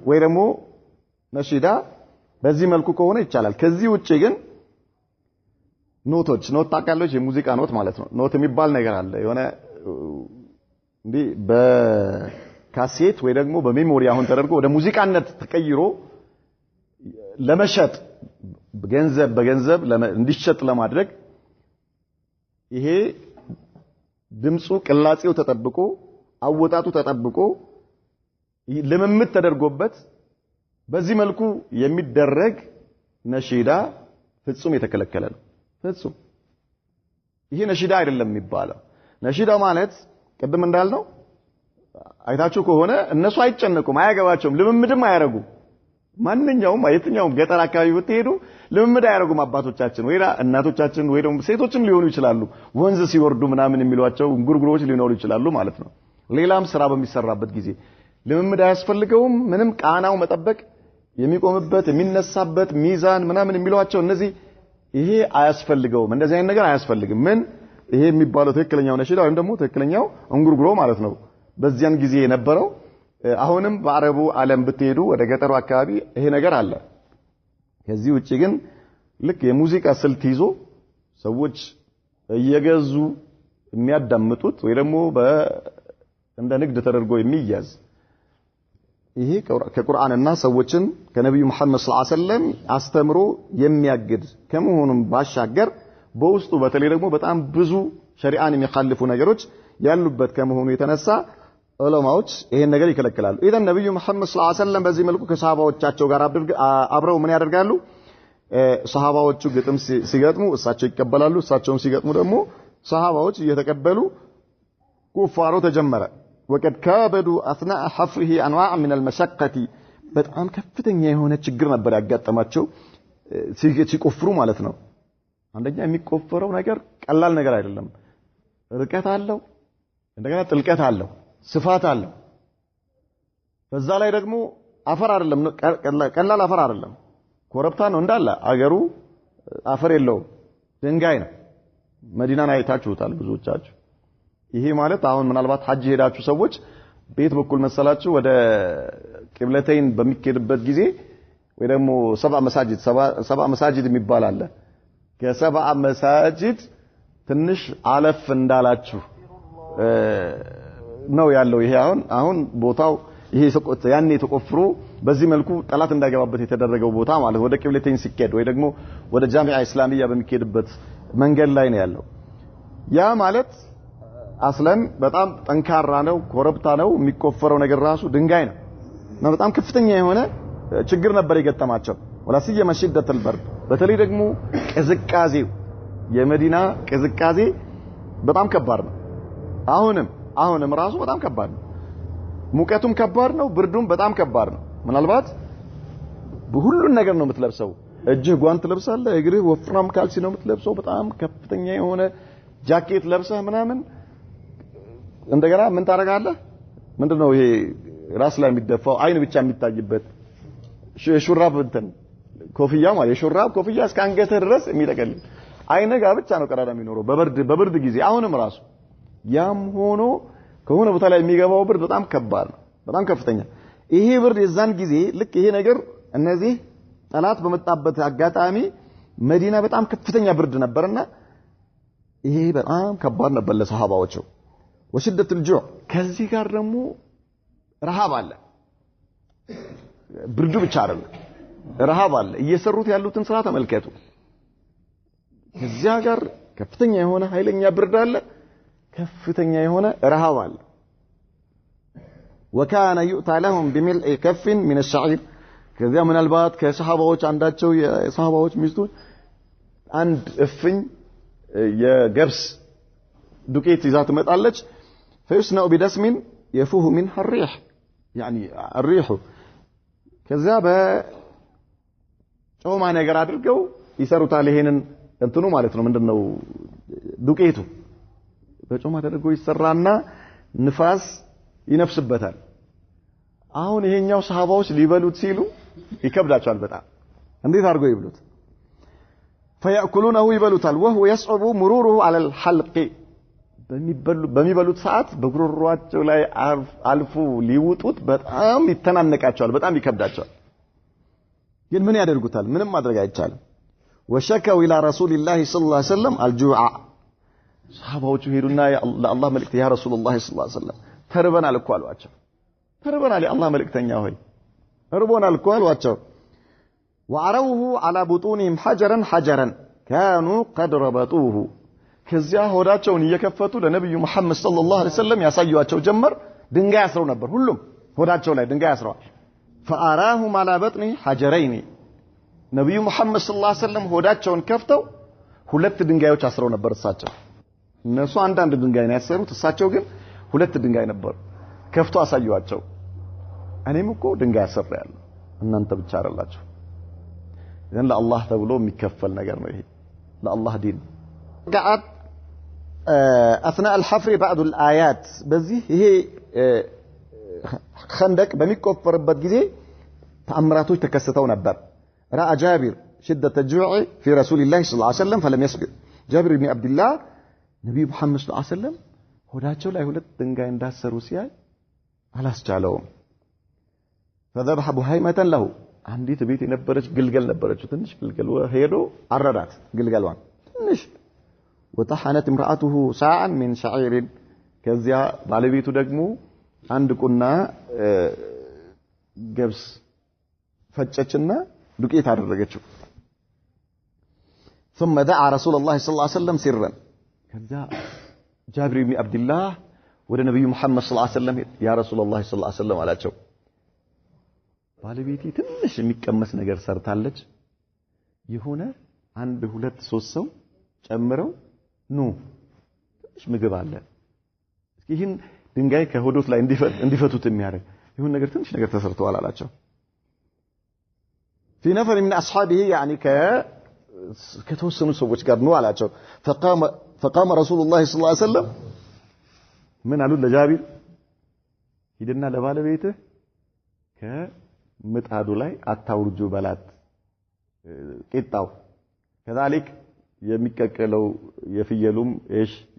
ወይ ደግሞ ነሺዳ በዚህ መልኩ ከሆነ ይቻላል። ከዚህ ውጪ ግን ኖት ታውቃለች፣ የሙዚቃ ኖት ማለት ነው። ኖት የሚባል ነገር አለ። የሆነ እንዴ በካሴት ወይ ደግሞ በሜሞሪ አሁን ተደርጎ ወደ ሙዚቃነት ተቀይሮ ለመሸጥ በገንዘብ እንዲሸጥ ለማድረግ ይሄ ድምጹ ቅላጼው ተጠብቆ አወጣጡ ተጠብቆ ልምምድ ተደርጎበት በዚህ መልኩ የሚደረግ ነሺዳ ፍጹም የተከለከለ ነው። ፍጹም ይሄ ነሺዳ አይደለም የሚባለው። ነሺዳ ማለት ቅድም እንዳልነው አይታችሁ ከሆነ እነሱ አይጨነቁም፣ አያገባቸውም፣ ልምምድም አያረጉም። ማንኛውም የትኛውም ገጠር አካባቢ ብትሄዱ ልምምድ አያረጉም አባቶቻችን ወይ እናቶቻችን ወይ ደግሞ ሴቶችም ሊሆኑ ይችላሉ። ወንዝ ሲወርዱ ምናምን የሚሏቸው እንጉርጉሮች ሊኖሩ ይችላሉ ማለት ነው። ሌላም ስራ በሚሰራበት ጊዜ ልምምድ አያስፈልገውም። ምንም ቃናው መጠበቅ የሚቆምበት የሚነሳበት ሚዛን ምናምን የሚሏቸው እነዚህ ይሄ አያስፈልገውም። እንደዚህ አይነት ነገር አያስፈልግም። ምን ይሄ የሚባለው ትክክለኛው ነሺዳ ወይም ደግሞ ትክክለኛው እንጉርጉሮ ማለት ነው በዚያን ጊዜ የነበረው። አሁንም በአረቡ ዓለም ብትሄዱ ወደ ገጠሩ አካባቢ ይሄ ነገር አለ። ከዚህ ውጪ ግን ልክ የሙዚቃ ስልት ይዞ ሰዎች እየገዙ የሚያዳምጡት ወይ ደግሞ እንደ ንግድ ተደርጎ የሚያዝ ይሄ ከቁርአንና ሰዎችን ከነብዩ መሐመድ ሰለላሁ ዐለይሂ ወሰለም አስተምሮ የሚያግድ ከመሆኑም ባሻገር በውስጡ በተለይ ደግሞ በጣም ብዙ ሸሪዓን የሚخالፉ ነገሮች ያሉበት ከመሆኑ የተነሳ ዑለማዎች ይሄን ነገር ይከለክላሉ። ኢዘን ነብዩ መሐመድ ሰለላሁ ዐለይሂ ወሰለም በዚህ መልኩ ከሰሃባዎቻቸው ጋር አብረው ምን ያደርጋሉ? ሰሃባዎቹ ግጥም ሲገጥሙ እሳቸው ይቀበላሉ፣ እሳቸውም ሲገጥሙ ደግሞ ሰሃባዎች እየተቀበሉ ኩፋሩ ተጀመረ። ወቀድ ካበዱ አثناء حفره انواع من المشقه በጣም ከፍተኛ የሆነ ችግር ነበር ያጋጠማቸው ሲቆፍሩ ማለት ነው። አንደኛ የሚቆፈረው ነገር ቀላል ነገር አይደለም። ርቀት አለው፣ እንደገና ጥልቀት አለው፣ ስፋት አለው። በዛ ላይ ደግሞ አፈር አይደለም፣ ቀላል አፈር አይደለም፣ ኮረብታ ነው እንዳለ አገሩ አፈር የለውም፣ ድንጋይ ነው። መዲናን አይታችሁታል ብዙዎቻችሁ። ይሄ ማለት አሁን ምናልባት ሐጅ ሄዳችሁ ሰዎች ቤት በኩል መሰላችሁ ወደ ቂብለተይን በሚኬድበት ጊዜ ወይ ደግሞ ሰባ መሳጅድ የሚባል አለ። ከሰባ መሳጅድ ትንሽ አለፍ እንዳላችሁ ነው ያለው። ይሄ አሁን ቦታው ይሄ ያኔ ተቆፍሮ በዚህ መልኩ ጠላት እንዳይገባበት የተደረገው ቦታ ማለት ወደ ቂብለተይን ሲኬድ ወይ ደግሞ ወደ ጃሚዓ እስላሚያ በሚኬድበት መንገድ ላይ ነው ያለው። ያ ማለት አስለን በጣም ጠንካራ ነው፣ ኮረብታ ነው። የሚቆፈረው ነገር ራሱ ድንጋይ ነው እና በጣም ከፍተኛ የሆነ ችግር ነበር የገጠማቸው። ወላሲየ መሽደተል በርድ በተለይ ደግሞ ቅዝቃዜው የመዲና ቅዝቃዜ በጣም ከባድ ነው። አሁንም ራሱ በጣም ከባድ ነው። ሙቀቱም ከባድ ነው ብርዱም በጣም ከባድ ነው ምናልባት በሁሉን ነገር ነው የምትለብሰው እጅህ ጓንት ለብሳለህ እግርህ ወፍራም ካልሲ ነው የምትለብሰው በጣም ከፍተኛ የሆነ ጃኬት ለብሰህ ምናምን እንደገና ምን ታረጋለህ ምንድነው ይሄ ራስ ላይ የሚደፋው አይን ብቻ የሚታይበት ሹራብ እንትን ኮፍያ ማለት የሹራብ ኮፍያ እስከ አንገትህ ድረስ የሚጠቀልል አይነ ጋር ብቻ ነው ቀዳዳ የሚኖረው በብርድ ጊዜ አሁንም ራሱ ያም ሆኖ ከሆነ ቦታ ላይ የሚገባው ብርድ በጣም ከባድ ነው በጣም ከፍተኛ ይሄ ብርድ የዛን ጊዜ ልክ ይሄ ነገር እነዚህ ጠላት በመጣበት አጋጣሚ መዲና በጣም ከፍተኛ ብርድ ነበርና ይሄ በጣም ከባድ ነበር ለሰሃባዎቹ ወሽደት الجوع ከዚህ ጋር ደግሞ ረሃብ አለ ብርዱ ብቻ አይደለም ረሃብ አለ እየሰሩት ያሉትን ስራ ተመልከቱ ከዚያ ጋር ከፍተኛ የሆነ ኃይለኛ ብርድ አለ ከፍተኛ የሆነ ረሃብ አለ وكان يؤتى لهم بملء كف من الشعير ከዚያ ምናልባት ከሰሃባዎች አንዳቸው የሰሃባዎች ሚስቶች አንድ እፍኝ የገብስ ዱቄት ይዛ ትመጣለች فيصنع بدسم يفوه منها الريح يعني الريح ከዚያ በጮማ ነገር አድርገው ይሰሩታል ይሄንን እንትኑ ማለት ነው ምንድነው ዱቄቱ በጮማ ተደርጎ ይሰራና ንፋስ ይነፍስበታል አሁን ይሄኛው ሰሃባዎች ሊበሉት ሲሉ ይከብዳቸዋል በጣም እንዴት አድርገው ይብሉት فيأكلونه ይበሉታል وهو يصعب مروره على الحلق በሚበሉት ሰዓት በጉሮሮአቸው ላይ አልፎ ሊውጡት በጣም ይተናነቃቸዋል በጣም ይከብዳቸዋል ግን ምን ያደርጉታል ምንም ማድረግ አይቻልም وشكوا الى رسول الله صلى الله عليه وسلم الجوع ሰሃባዎቹ ሄዱና ለአላህ መልእክት ያ ረሱላህ ሰለላሁ ዐለይሂ ወሰለም ተርበናል እኮ አሏቸው ተርበናል የአላህ መልእክተኛ ሆይ እርቦናል እኮ አሏቸው وعروه على بطونهم حجرا كانوا قد ربطوه ከዚያ ሆዳቸውን እየከፈቱ ለነብዩ መሐመድ ሰለላሁ ዐለይሂ ወሰለም ያሳዩአቸው ጀመር ድንጋይ አስረው ነበር ሁሉም ሆዳቸው ላይ ድንጋይ አስረዋል فأراهم على بطنه حجرين ነብዩ መሐመድ ሰለላሁ ዐለይሂ ወሰለም ሆዳቸውን ከፍተው ሁለት ድንጋዮች አስረው ነበር እሳቸው እነሱ አንድ ድንጋይ ነው ያሰሩት እሳቸው ግን ሁለት ድንጋይ ነበር ከፍቶ አሳዩአቸው እኔም እኮ ድንጋይ አሰራያለሁ እናንተ ብቻ አይደላችሁ ግን ለአላህ ተብሎ የሚከፈል ነገር ነው ይሄ ለአላህ ዲን قعد اثناء الحفر بعض الايات በዚህ ይሄ خندق በሚቆፈርበት ጊዜ ተአምራቶች ተከስተው ነበር راى جابر شده الجوع في رسول الله صلى الله عليه وسلم فلم يصبر جابر بن عبد الله ነብዩ መሐመድ ሰለላሁ ዐለይሂ ወሰለም ሆዳቸው ላይ ሁለት ድንጋይ እንዳሰሩ ሲያይ አላስቻለውም فذبح بهيمة له አንዲት ቤት የነበረች ግልገል ነበረችው ትንሽ ግልገል ሄዶ አረዳት ግልገሏን ትንሽ وطحنت امراته ساعا من شعير ከዚያ ባለቤቱ ደግሞ አንድ ቁና ገብስ ፈጨችና ዱቄት አደረገችው ثم دعا رسول الله صلى الله عليه وسلم سرا ከዚያ ጃብር ኢብኑ አብዱላህ ወደ ነብዩ መሐመድ ሰለላሁ ዐለይሂ ወሰለም ያ ረሱላህ ሰለላሁ ዐለይሂ ወሰለም አላቸው ባለቤቴ ትንሽ የሚቀመስ ነገር ሰርታለች የሆነ አንድ ሁለት ሶስት ሰው ጨምረው ኑ ትንሽ ምግብ አለ እስኪ ይህን ድንጋይ ከሆዶት ላይ እንዲፈቱት የሚያደርግ ይሁን ነገር ትንሽ ነገር ተሰርተዋል አላቸው في نفر من اصحابه يعني ከተወሰኑ ሰዎች ጋር ነው አላቸው فقام رسول الله صلى الله عليه وسلم ምን አሉ ለጃቢር ሂድና ለባለቤትህ ከምጣዱ ላይ አታውርጁ በላት ቂጣው كذلك የሚቀቀለው የፍየሉም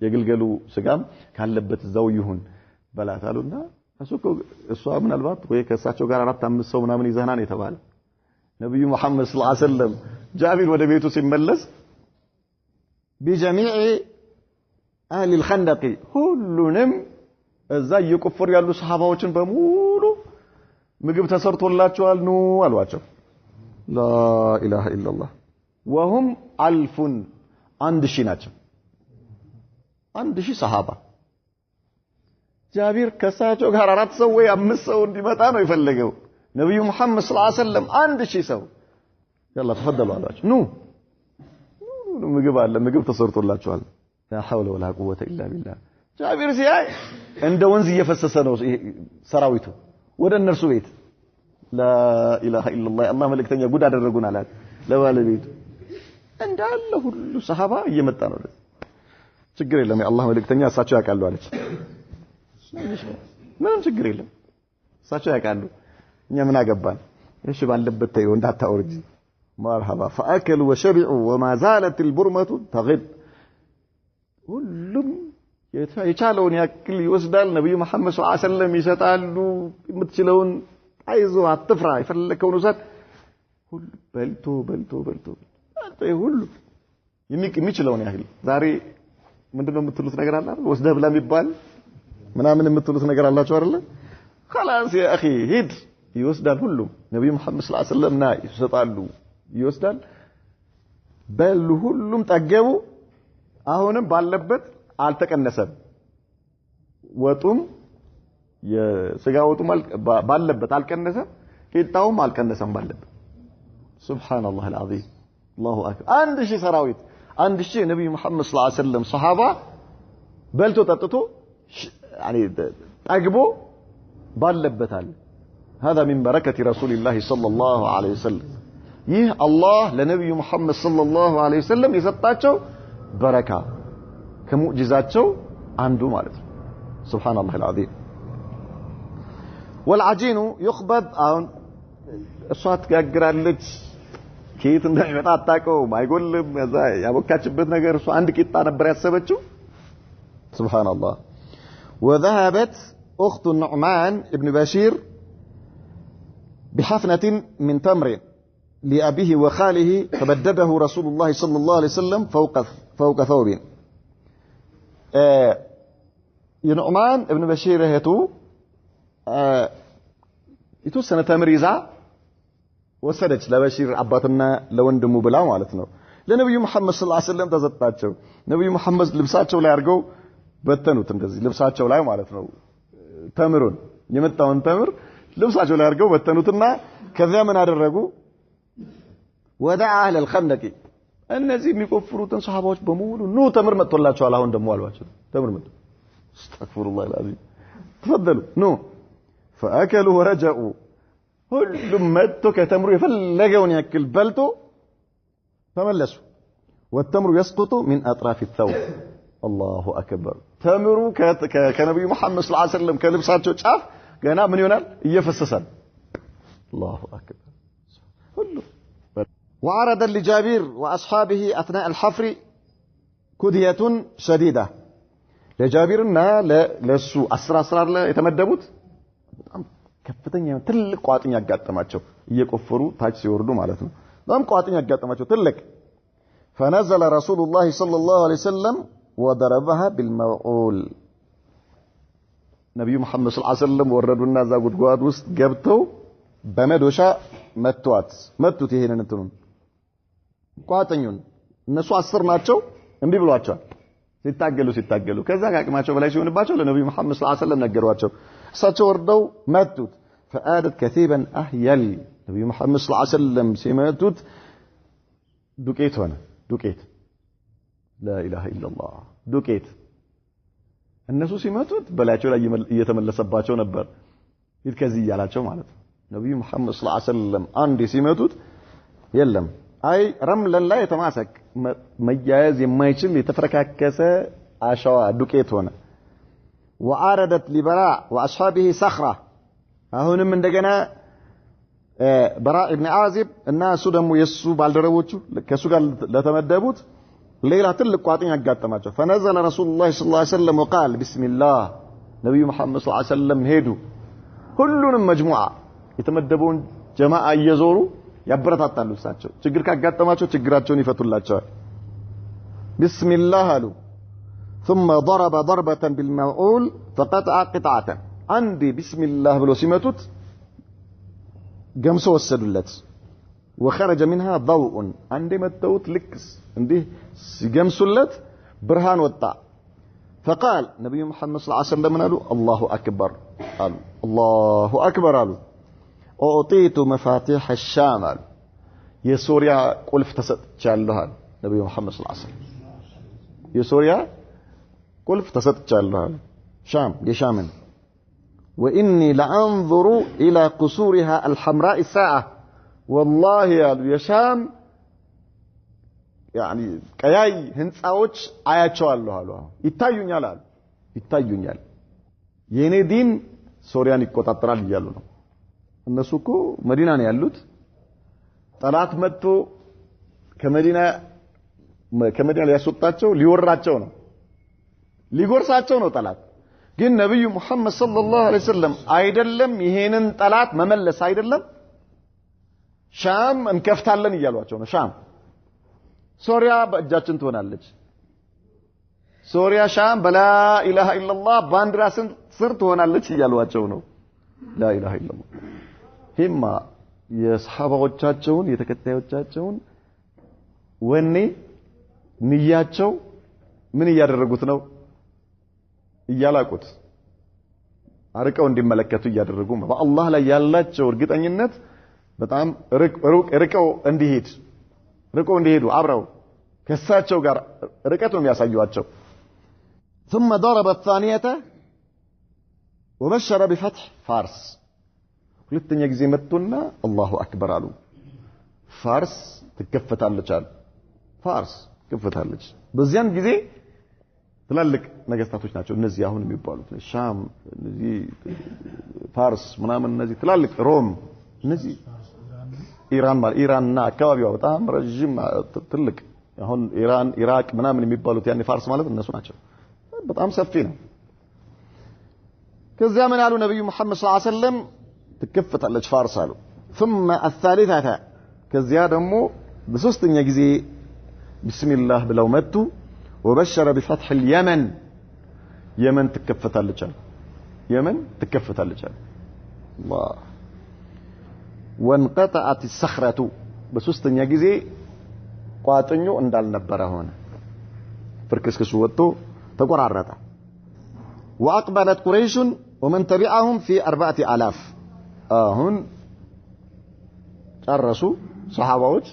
የግልገሉ ስጋም ካለበት ዘው ይሁን በላት አሉና እሷ ምናልባት ወይ ከሳቸው ጋር 4-5 ሰው ምናምን ይዘናን የተባለ ነብዩ መሐመድ ሰለላሁ ዐለይሂ ወሰለም ጃቢር ወደ ቤቱ ሲመለስ بجميع اهل الخندق ሁሉንም እዛ እየቆፈሩ ያሉ ሰሃባዎችን በሙሉ ምግብ ተሰርቶላቸዋል ኑ አሏቸው لا اله الا الله وهم 1000 ናቸው 1000 ሰሃባ ጃቢር ከሳቸው ጋር 4 ሰው ወይ 5 ሰው እንዲመጣ ነው የፈለገው ነብዩ መሐመድ ሰለላሁ ዐለይሂ ወሰለም 1000 ሰው يلا تفضلوا አሏቸው ኑ ምግብ አለ ምግብ ተሰርቶላቸዋል لا حول ولا قوه الا بالله ጃቢር ሲያይ እንደ ወንዝ እየፈሰሰ ነው ሰራዊቱ ወደ እነርሱ ቤት لا اله الا الله الله መልእክተኛ ጉድ አደረጉን አላት ለባለቤቱ እንዳለ ሁሉ ሰሃባ እየመጣ ነው ችግር የለም የአላህ መልእክተኛ እሳቸው ያውቃሉ አለች ምንም ችግር የለም እሳቸው ያውቃሉ እኛ ምን አገባን እሺ ባለበት ተይው እንዳታወርጂ مرحبا فاكلوا وشبعوا وما زالت البرمه تغب ሁሉም የቻለውን ያክል ይወስዳል ነብዩ መሐመድ ሰለላሁ ዐለይሂ ወሰለም ይሰጣሉ የምትችለውን አይዞ አትፍራ ይፈልከው ነው ሰጥ ሁሉ በልቶ አይ ሁሉ የሚችለውን ያህል ዛሬ ምንድነው የምትሉት ነገር አለ አይደል ወስደ ብላ የሚባል ምናምን የምትሉት ነገር አላችሁ አይደል خلاص يا اخي ሂድ ይወስዳል ሁሉ ነብዩ መሐመድ ሰለላሁ ዐለይሂ ወሰለም ና ይሰጣሉ ይወስዳል በሉ ሁሉም ጠገቡ አሁንም ባለበት አልተቀነሰም ወጡም የስጋ ወጡም ባለበት አልቀነሰም ቂጣውም አልቀነሰም ባለበት ሱብሃንአላህ አልዓዚም አላሁ አክበር አንድ ሺህ ሰራዊት አንድ ሺህ ነብዩ መሐመድ ሰለላሁ ዐለይሂ ወሰለም ሱሐባ በልቶ ጠጥቶ يعني ጠግቦ ባለበት አለ هذا من بركه رسول الله صلى الله عليه وسلم ይህ አላህ ለነብዩ መሐመድ ሰለላሁ ዐለይሂ ወሰለም የሰጣቸው በረካ ከሙዕጂዛቸው አንዱ ማለት ነው ሱብሃንአላህ አልዓዚም والعجين يخبز አሁን እሷ ትጋግራለች ከየት እንደሚመጣ አታውቀውም አይጎልም ያቦካችበት ነገር እሷ አንድ ቂጣ ነበር ያሰበችው ሱብሃንአላህ وذهبت اخت النعمان ابن بشير بحفنة من تمر لأبيه وخاله فبدده رسول الله صلى الله عليه وسلم فوق ثوب የኑዕማን ابن بشير እህቱ የተወሰነ ተምር ይዛ ወሰደች ለበሽር አባትና ለወንድሙ ብላ ማለት ነው ለነብዩ መሐመድ ሰለላሁ ዐለይሂ ወሰለም ተሰጣቸው ነብዩ መሐመድ ልብሳቸው ላይ አድርገው በተኑት እንደዚህ ልብሳቸው ላይ ማለት ነው ተምሩን የመጣውን ተምር ልብሳቸው ላይ አድርገው በተኑትና ከዚያ ምን አደረጉ ወደ አህለ الخندق እነዚህ የሚቆፍሩትን ሱሐባዎች በሙሉ ኑ ተምር መጥቶላቸዋል አሁን ደሞ አልባቸው ተምር መጥቶ استغفر الله العظيم تفضلوا نو فاكلوا ورجعوا ሁሉም መጥቶ ከተምሩ የፈለገውን ያክል በልቶ ተመለሱ والتمر يسقط من اطراف الثوب الله اكبر ተምሩ ከነብዩ መሐመድ ሰለላሁ ዐለይሂ ወሰለም ከልብሳቸው ጫፍ ገና ምን ይሆናል እየፈሰሳል الله اكبر ሁሉ وعرض لجابر واصحابه اثناء الحفر كديه شديده ለጃቢርና ለሱ 10 ላይ የተመደቡት በጣም ከፍተኛ ትልቅ ቋጥኝ ያጋጠማቸው እየቆፈሩ ታች ሲወርዱ ማለት ነው በጣም ቋጥኝ ያጋጠማቸው ትልቅ فنزل رسول الله صلى الله عليه وسلم وضربها بالموعول ነብዩ መሐመድ ሰለላሁ ዐለይሂ ወሰለም ወረዱና እዛ ጉድጓድ ውስጥ ገብተው በመዶሻ መቱት ይሄንን እንትኑን ቋጥኙን እነሱ 10 ናቸው እንዴ ብሏቸዋል ሲታገሉ ከዛ አቅማቸው በላይ ሲሆንባቸው ለነብዩ መሐመድ ሰለላሁ ዐለይሂ ወሰለም ነገሯቸው እሳቸው ወርደው መቱት فآدت كثيبا أهيل ነብዩ መሐመድ ሰለላሁ ዐለይሂ ወሰለም ሲመቱት ዱቄት ሆነ ዱቄት لا اله الا الله ዱቄት እነሱ ሲመቱት በላያቸው ላይ እየተመለሰባቸው ነበር ይልከዚህ ያላቸው ማለት ነው ነብዩ መሐመድ ሰለላሁ ዐለይሂ ወሰለም አንዴ ሲመቱት የለም አይ ረምለን ላይ የተማሰክ መያያዝ የማይችል የተፈረካከሰ አሸዋ ዱቄት ሆነ وعارضت لبراء واصحابه صخره አሁንም እንደገና በራእ ኢብኑ አዚብ እና እሱ ደግሞ የሱ ባልደረቦቹ ከሱ ጋር ለተመደቡት ሌላ ትልቅ ቋጥኝ ያጋጠማቸው فنزل رسول الله صلى الله عليه وسلم وقال بسم الله ነብዩ መሐመድ ሰለላሁ ዐለይሂ ወሰለም ሄዱ ሁሉንም መጅሙዓ የተመደበውን ጀማዓ እየዞሩ ያበረታታሉ እሳቸው ችግር ካጋጠማቸው ችግራቸውን ይፈቱላቸዋል بسم الله አሉ ثم ضرب ضربة بالموعول فقطع قطعة عندي بسم الله ብሎ ሲመቱት ገምሶ ወሰዱለት وخرج منها ضوء عندي መተውት ልክስ እንዲህ ሲገምሱለት ብርሃን ወጣ فقال نبي محمد صلى الله عليه وسلم قالوا الله اكبر قالوا الله اكبر قالوا اعطيت مفاتيح الشام የሶሪያ ቁልፍ ተሰጥቻለሁ ነብዩ መሐመድ ሰለላሁ ዐለይሂ ወሰለም የሶሪያ ቁልፍ ተሰጥቻለሁ አለ ሻም የሻምን واني لانظر الى قصورها الحمراء الساعه والله يا شام يعني ቀያይ ህንጻዎች አያቸዋለሁ አሉ ይታዩኛል አሉ ይታዩኛል የኔ ዲን ሶሪያን ይቆጣጠራል ይያሉ ነው እነሱ እኮ መዲና ነው ያሉት ጠላት መጥቶ ከመዲና ሊያስወጣቸው ሊወራቸው ነው ሊጎርሳቸው ነው ጠላት ግን ነብዩ መሐመድ ሰለላሁ ዐለይሂ ወሰለም አይደለም ይሄንን ጠላት መመለስ አይደለም ሻም እንከፍታለን ይያሏቸው ነው ሻም ሶሪያ በእጃችን ትሆናለች ሶሪያ ሻም በላ ኢላሃ ኢላላህ ባንዲራ ስር ትሆናለች ይያሏቸው ነው ላ ኢላሃ ኢላላህ ሂማ የሰሃባዎቻቸውን የተከታዮቻቸውን ወኔ ንያቸው ምን ያደረጉት ነው እያላቁት አርቀው እንዲመለከቱ እያደረጉ በአላህ ላይ ያላቸው እርግጠኝነት በጣም ርቀው እንዲሄዱ አብረው ከሳቸው ጋር ርቀት ነው የሚያሳዩአቸው ثم ضرب الثانية وبشر بفتح فارس ሁለተኛ ጊዜ መጥቶና አላሁ አክበር አሉ ፋርስ ትከፈታለች አሉ ፋርስ ትከፈታለች በዚያን ጊዜ ትላልቅ ነገስታቶች ናቸው እነዚህ አሁን የሚባሉት ሻም እነዚህ ፋርስ ምናምን እነዚህ ትላልቅ ሮም እነዚህ ኢራንና አካባቢዋ በጣም ረጅም ትልቅ አሁን ኢራቅ ምናምን የሚባሉት ያኔ ፋርስ ማለት እነሱ ናቸው በጣም ሰፊ ነው ከዚያ ምን አሉ ነብዩ መሐመድ ሰለላሁ ዐለይሂ ወሰለም ትከፈታለች ፋርስ አሉ ثم الثالثة ከዚያ ደግሞ በሶስተኛ ጊዜ ቢስሚላህ ብለው መጡ وبشر بفتح اليمن يمن تكفتالچ يمن تكفتالچ الله وانقطعت الصخرة በሶስተኛ ጊዜ ቋጥኙ እንዳልነበረ ሆነ ፍርክስክሱ ወጥቶ ተቆራረጠ واقبلت قريش ومن تبعهم في 4000 አሁን ጨረሱ ሱሐባዎች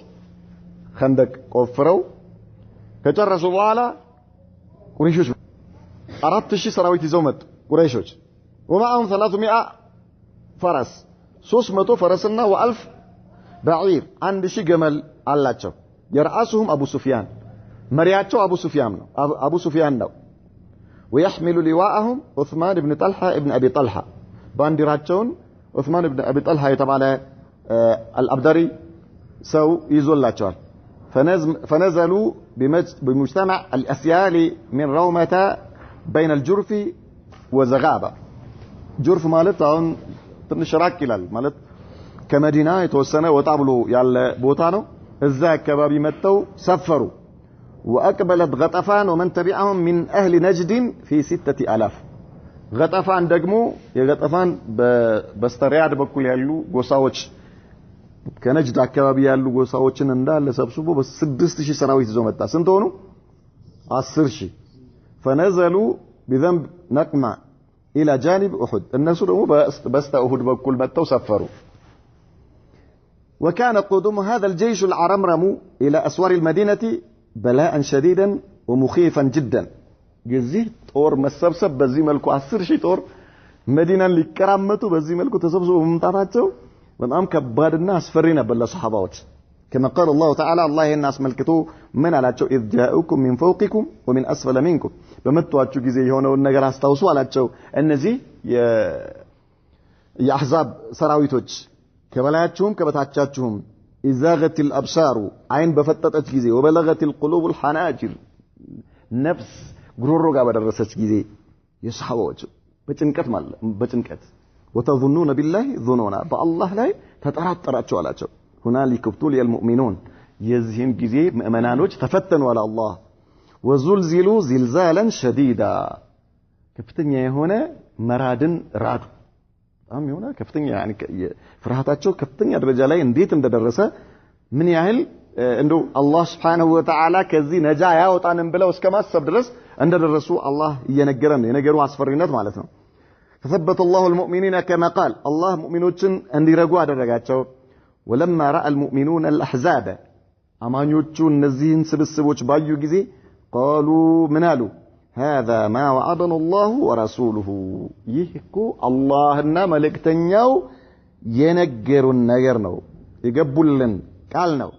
خندق ቆፍረው ከጨረሱ በኋላ ቁረይሾች 4000 ሰራዊት ይዘው መጡ ቁረይሾች ومعهم 300 فرس 300 ፈረስና و1000 بعير 1000 ገመል አላቸው يرأسهم ابو سفيان መሪያቸው አቡ ሱፊያን ነው ويحمل لواءهم عثمان بن طلحه ابن ابي طلحه ባንዲራቸውን عثمان بن ابي طلحه የተባለ الابدري ሰው ይዞላቸዋል فنزلوا بمجتمع الأسيال من رومة بين الجرف وزغابة جرف مالت አሁን ትንሽ ራቅ ይላል ማለት ከመዲና የተወሰነ ወጣ ብሎ ያለ ቦታ ነው እዛ አካባቢ መተው ሰፈሩ وأقبلت غطفان ومن تبعهم من أهل نجد في 6000 غطفان ደግሞ የغطفان በስተሪያድ በኩል ያሉ ጎሳዎች ከነጅድ አካባቢ ያሉ ጎሳዎችን እንዳለ ሰብስቦ በ6000 ሰራዊት ይዞ መጣ ስንት ሆኑ 10000 فنزلوا بذنب نقمة إلى جانب أحد الناس ደግሞ በስተ أحد በኩል መጥተው ሰፈሩ وكان قدوم هذا الجيش العرمرم إلى أسوار المدينة بلاء شديدا ومخيفا جدا جزيه ጦር መሰብሰብ በዚህ መልኩ 10000 ጦር መዲናን ሊከራመቱ በዚህ መልኩ ተሰብስበው መምጣታቸው በጣም ከባድና አስፈሪ ነበር ለሱሐባዎች كما قال الله تعالى الله الناس ملكته من አላቸው اذ جاءكم من فوقكم ومن اسفل منكم በመጣችሁ ጊዜ የሆነውን ነገር አስታውሱ አላቸው እነዚህ የአህዛብ ሰራዊቶች ከበላያችሁም ከበታቻችሁም إزاغت الأبصار عين بفتتت ጊዜ وبلغت القلوب الحناجر نفس ጉሮሮ ጋር በደረሰች ጊዜ የሱሐባዎች በጭንቀት وتظنون بالله ظنونا بالله ላይ ተጠራጠራቸው አላቸው هنالك ابتلي المؤمنون የዚህም ጊዜ ሙእሚናኖች ተፈተኑ አለ አላህ وزلزلوا زلزالا شديدا ከፍተኛ የሆነ መራድን ራዱ በጣም የሆነ ከፍተኛ يعني ፍርሃታቸው ከፍተኛ ደረጃ ላይ እንዴት እንደደረሰ ምን ያህል እንደው አላህ Subhanahu Wa Ta'ala ከዚህ ነጃ ያወጣንም ብለው እስከማሰብ ድረስ እንደደረሱ አላህ እየነገረን ነው የነገሩ አስፈሪነት ማለት ነው فثبت الله المؤمنين كما قال الله مؤمنوችን እንዲረጉ አደረጋቸው ولما راى المؤمنون الاحزاب አማኞቹ እነዚህን ስብስቦች ባዩ ጊዜ قالوا من قالوا هذا ما وعدنا الله ورسوله يحكو الله እና መልእክተኛው የነገሩን ነገር ነው ይገቡልን ቃል ነው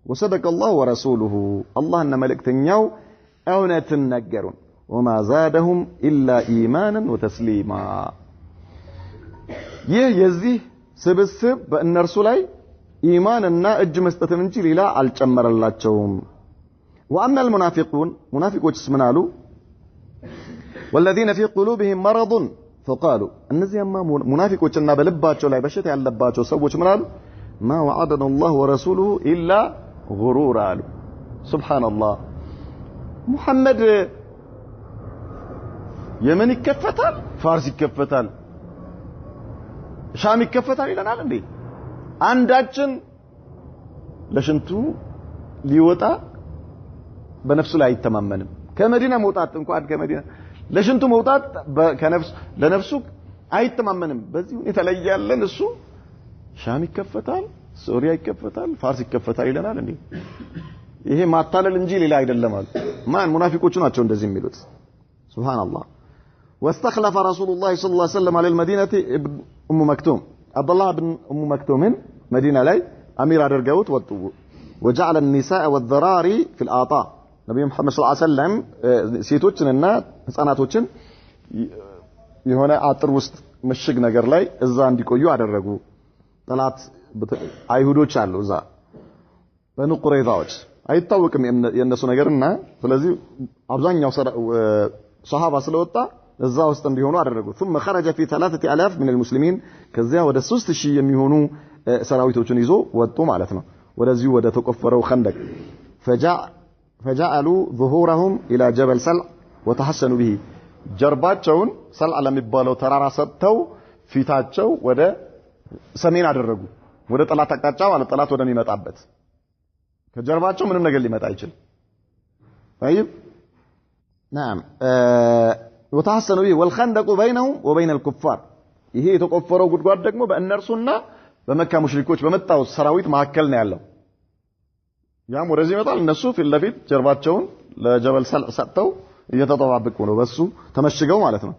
وصدق الله ورسوله الله እና መልእክተኛው እውነትን ነገሩን وما زادهم إلا إيمانا وتسليما ይህ የዚህ ስብስብ በእነርሱ ላይ ኢማንና እጅ መስጠትን እንጂ ሌላ አልጨመረላቸውም وأما المنافقون منافقوች ምን አሉ والذين في قلوبهم مرض فقالوا እነዚያማ ሙናፊቆችና በልባቸው ላይ በሽታ ያለባቸው ሰዎች ምን አሉ ما وعدنا الله ورسوله إلا غرورا አሉ سبحان الله محمد የመን ይከፈታል ፋርስ ይከፈታል ሻም ይከፈታል ይለናል እንዴ አንዳችን ለሽንቱ ሊወጣ በነፍሱ ላይ አይተማመንም ከመዲና መውጣት እንኳን ከመዲና ለሽንቱ መውጣት ለነፍሱ አይተማመንም በዚህ ሁኔታ ላይ ያለን እሱ ሻም ይከፈታል ሶሪያ ይከፈታል ፋርስ ይከፈታል ይለናል እንዴ ይሄ ማታለል እንጂ ሌላ አይደለም አሉ ማን ሙናፊቆቹ ናቸው እንደዚህ የሚሉት ሱብሃንአላህ واستخلف رسول الله صلى الله عليه وسلم على المدينة ابن أم مكتوم عبد الله بن أم مكتوم مدينة لي أمير أدرجوت وجعل النساء والذراري في الآطاء نبي محمد صلى الله عليه وسلم سيتوچن እና ህፃናቶችን የሆነ አጥር ውስጥ ምሽግ ነገር ላይ እዛ እንዲቆዩ አደረጉ ጠላት አይሁዶች አሉ እዛ በኑ ቁረይዛዎች አይታወቅም የነሱ ነገርና ስለዚህ አብዛኛው ሷሃባ ስለወጣ እዛ ውስጥ እንዲሆኑ አደረጉ ثم خرج في 3000 من المسلمين ከዚያ ወደ 3000 የሚሆኑ ሰራዊቶችን ይዞ ወጡ ማለት ነው ወደዚህ ወደ ተቆፈረው خندق فجعلوا ظهورهم الى جبل سلع وتحسنوا به ጀርባቸውን ሰልዓ ለሚባለው ተራራ ሰጥተው ፊታቸው ወደ ሰሜን አደረጉ ወደ ጠላት አቅጣጫ ማለት ጠላት ወደሚመጣበት ከጀርባቸው ምንም ነገር ሊመጣ አይችል طيب نعم وتحسنوا به والخندق بينهم وبين الكفار ይሄ የተቆፈረው ጉድጓድ ደግሞ በእነርሱና በመካ ሙሽሪኮች በመጣው ሰራዊት መካከል ነው ያለው ያም ወደዚህ ይመጣል እነሱ ፊት ለፊት ጀርባቸውን ለጀበል ሰልዕ ሰጥተው እየተጠባበቁ ነው በሱ ተመሽገው ማለት ነው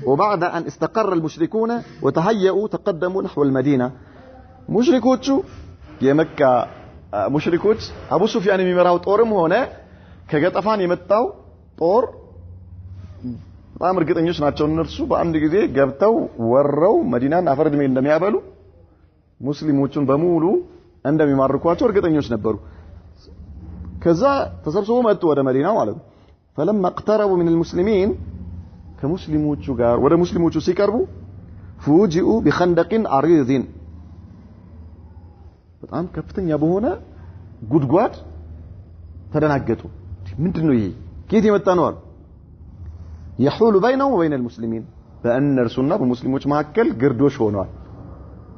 وبعد ان استقر المشركون وتهيئوا تقدموا نحو المدينه ሙሽሪኮቹ የመካ ሙሽሪኮች አቡ ሱፊያን የሚመራው ጦርም ሆነ ከገጠፋን የመጣው ጦር በጣም እርግጠኞች ናቸው እነርሱ በአንድ ጊዜ ገብተው ወረው መዲናን አፈርድሜ እንደሚያበሉ ሙስሊሞቹን በሙሉ እንደሚማርኳቸው እርግጠኞች ነበሩ ከዛ ተሰብስበው መጡ ወደ መዲና ማለት ነው فلما اقتربوا من المسلمين كمسلموቹ ጋር ወደ ሙስሊሞቹ ሲቀርቡ فوجئوا بخندق عريض በጣም ከፍተኛ በሆነ ጉድጓድ ተደናገጡ ምንድነው ይሄ ከየት የመጣ ነው አሉ يحول بينهم وبين المسلمين በእነርሱና በሙስሊሞች መካከል ግርዶሽ ሆኗል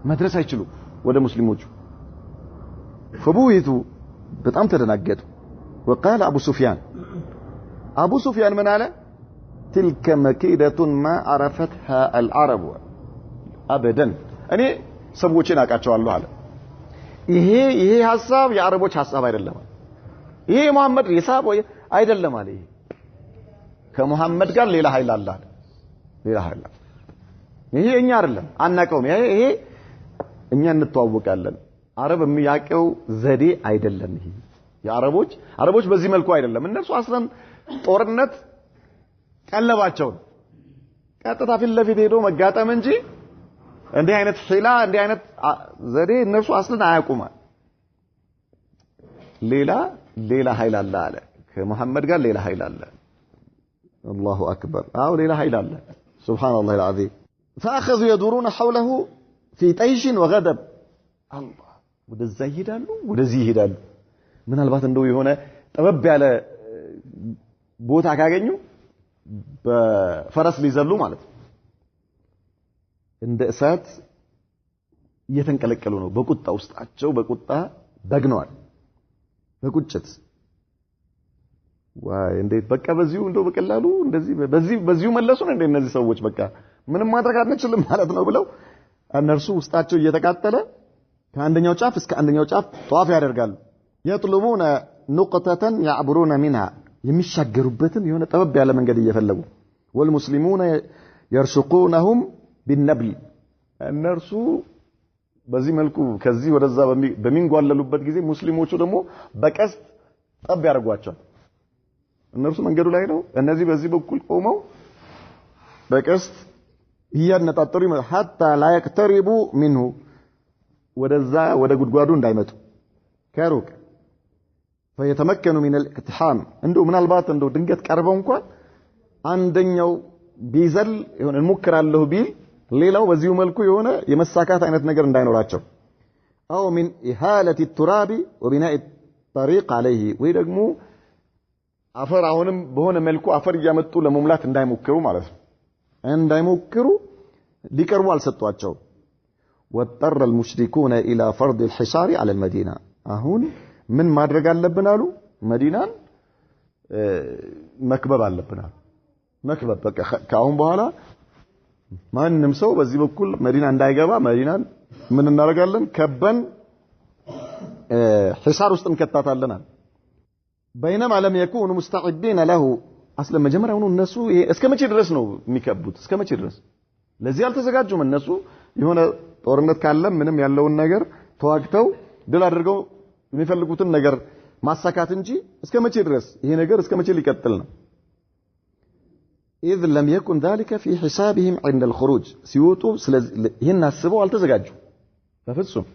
መድረስ አይችሉ ወደ ሙስሊሞቹ فبويتوا በጣም ተደናገጡ وقال ابو سفيان من على تلك مكيدة ما عرفتها العرب ابدا እኔ ሰዎችን አቃቸዋለሁ አለ ይሄ ሐሳብ የአረቦች ሐሳብ አይደለም ይሄ መሐመድ ሐሳብ አይደለም አለ ከመሐመድ ጋር ሌላ ኃይል አለ ሌላ ኃይል ይሄ እኛ አይደለም አናቀውም ይሄ እኛ እንተዋወቃለን አረብ የሚያቀው ዘዴ አይደለም ይሄ የአረቦች በዚህ መልኩ አይደለም እነሱ አስለን ጦርነት ቀለባቸው ቀጥታ ፊት ለፊት ሄዶ መጋጠም እንጂ እንዲህ አይነት ሒላ እንዲህ አይነት ዘዴ እነሱ አስለን አያውቁም ሌላ ኃይል አለ ከመሐመድ ጋር ሌላ ኃይል አለ الله أكبر ليلة هاي الله سبحان الله العظيم فأخذوا يدورون حوله في طيش وغضب الله ወደዚህ ይሄዳሉ ወደዚህ ይሄዳሉ ምናልባት እንደው የሆነ ጠበብ ያለ ቦታ ካገኙ በፈረስ ሊዘሉ ማለት እንደ እሳት እየተንቀለቀሉ ነው በቁጣ ውስጣቸው በቁጣ በግነዋል በቁጭት ዋይ እንዴት በቃ በዚሁ እንደው በቀላሉ እንደዚህ በዚሁ መለሱን እንደ እነዚህ ሰዎች በቃ ምንም ማድረግ አንችልም ማለት ነው ብለው እነርሱ ውስጣቸው እየተቃጠለ ከአንደኛው ጫፍ እስከ አንደኛው ጫፍ ጧፍ ያደርጋሉ يطلبون نقطة يعبرون منها የሚሻገሩበትን የሆነ ጠበብ ያለ መንገድ እየፈለጉ والمسلمون يرشقونهم بالنبل እነርሱ በዚህ መልኩ ከዚህ ወደዛ በሚንጓለሉበት ጊዜ ሙስሊሞቹ ደግሞ በቀስት ጠብ ያርጓቸዋል እነርሱ መንገዱ ላይ ነው እነዚህ በዚህ በኩል ቆመው በቀስት ይያነጣጠሩ حتى لا يقتربوا منه ወደዛ ወደ ጉድጓዱ እንዳይመጡ ከሩቅ فيتمكنوا من الاقتحام እንደው ምናልባት እንደው ድንገት ቀርበው እንኳን አንደኛው ቢዘል ይሁን እንሞክራለሁ ቢል ሌላው በዚሁ መልኩ የሆነ የመሳካት አይነት ነገር እንዳይኖራቸው او من اهاله التراب وبناء الطريق عليه ወይ ደግሞ አፈር አሁንም በሆነ መልኩ አፈር ያመጡ ለመሙላት እንዳይሞክሩ ማለት ነው እንዳይሞክሩ ሊቀርቡ አልሰጧቸው واضطر المشركون الى فرض الحصار على المدينه አሁን ምን ማድረግ አለብን አሉ መዲናን መክበብ አለብን መክበብ በቃ ካሁን በኋላ ማንንም ሰው በዚህ በኩል መዲና እንዳይገባ መዲናን ምን እናደርጋለን ከበን حصار ውስጥ እንከታታለን بينما لم يكونوا مستعدين له اصلا መጀመሪያውኑ እነሱ እስከመቼ ድረስ ነው የሚከቡት እስከመቼ ድረስ ለዚህ አልተዘጋጁም እነሱ የሆነ ጦርነት ካለ ምንም ያለውን ነገር ተዋግተው ድል አድርገው የሚፈልጉትን ነገር ማሳካት እንጂ እስከመቼ ድረስ ይሄ ነገር እስከመቼ ሊቀጥል ነው إذ لم يكن ذلك في حسابهم عند الخروج سيوطوا ይሄን አስበው አልተዘጋጁም በፍጹም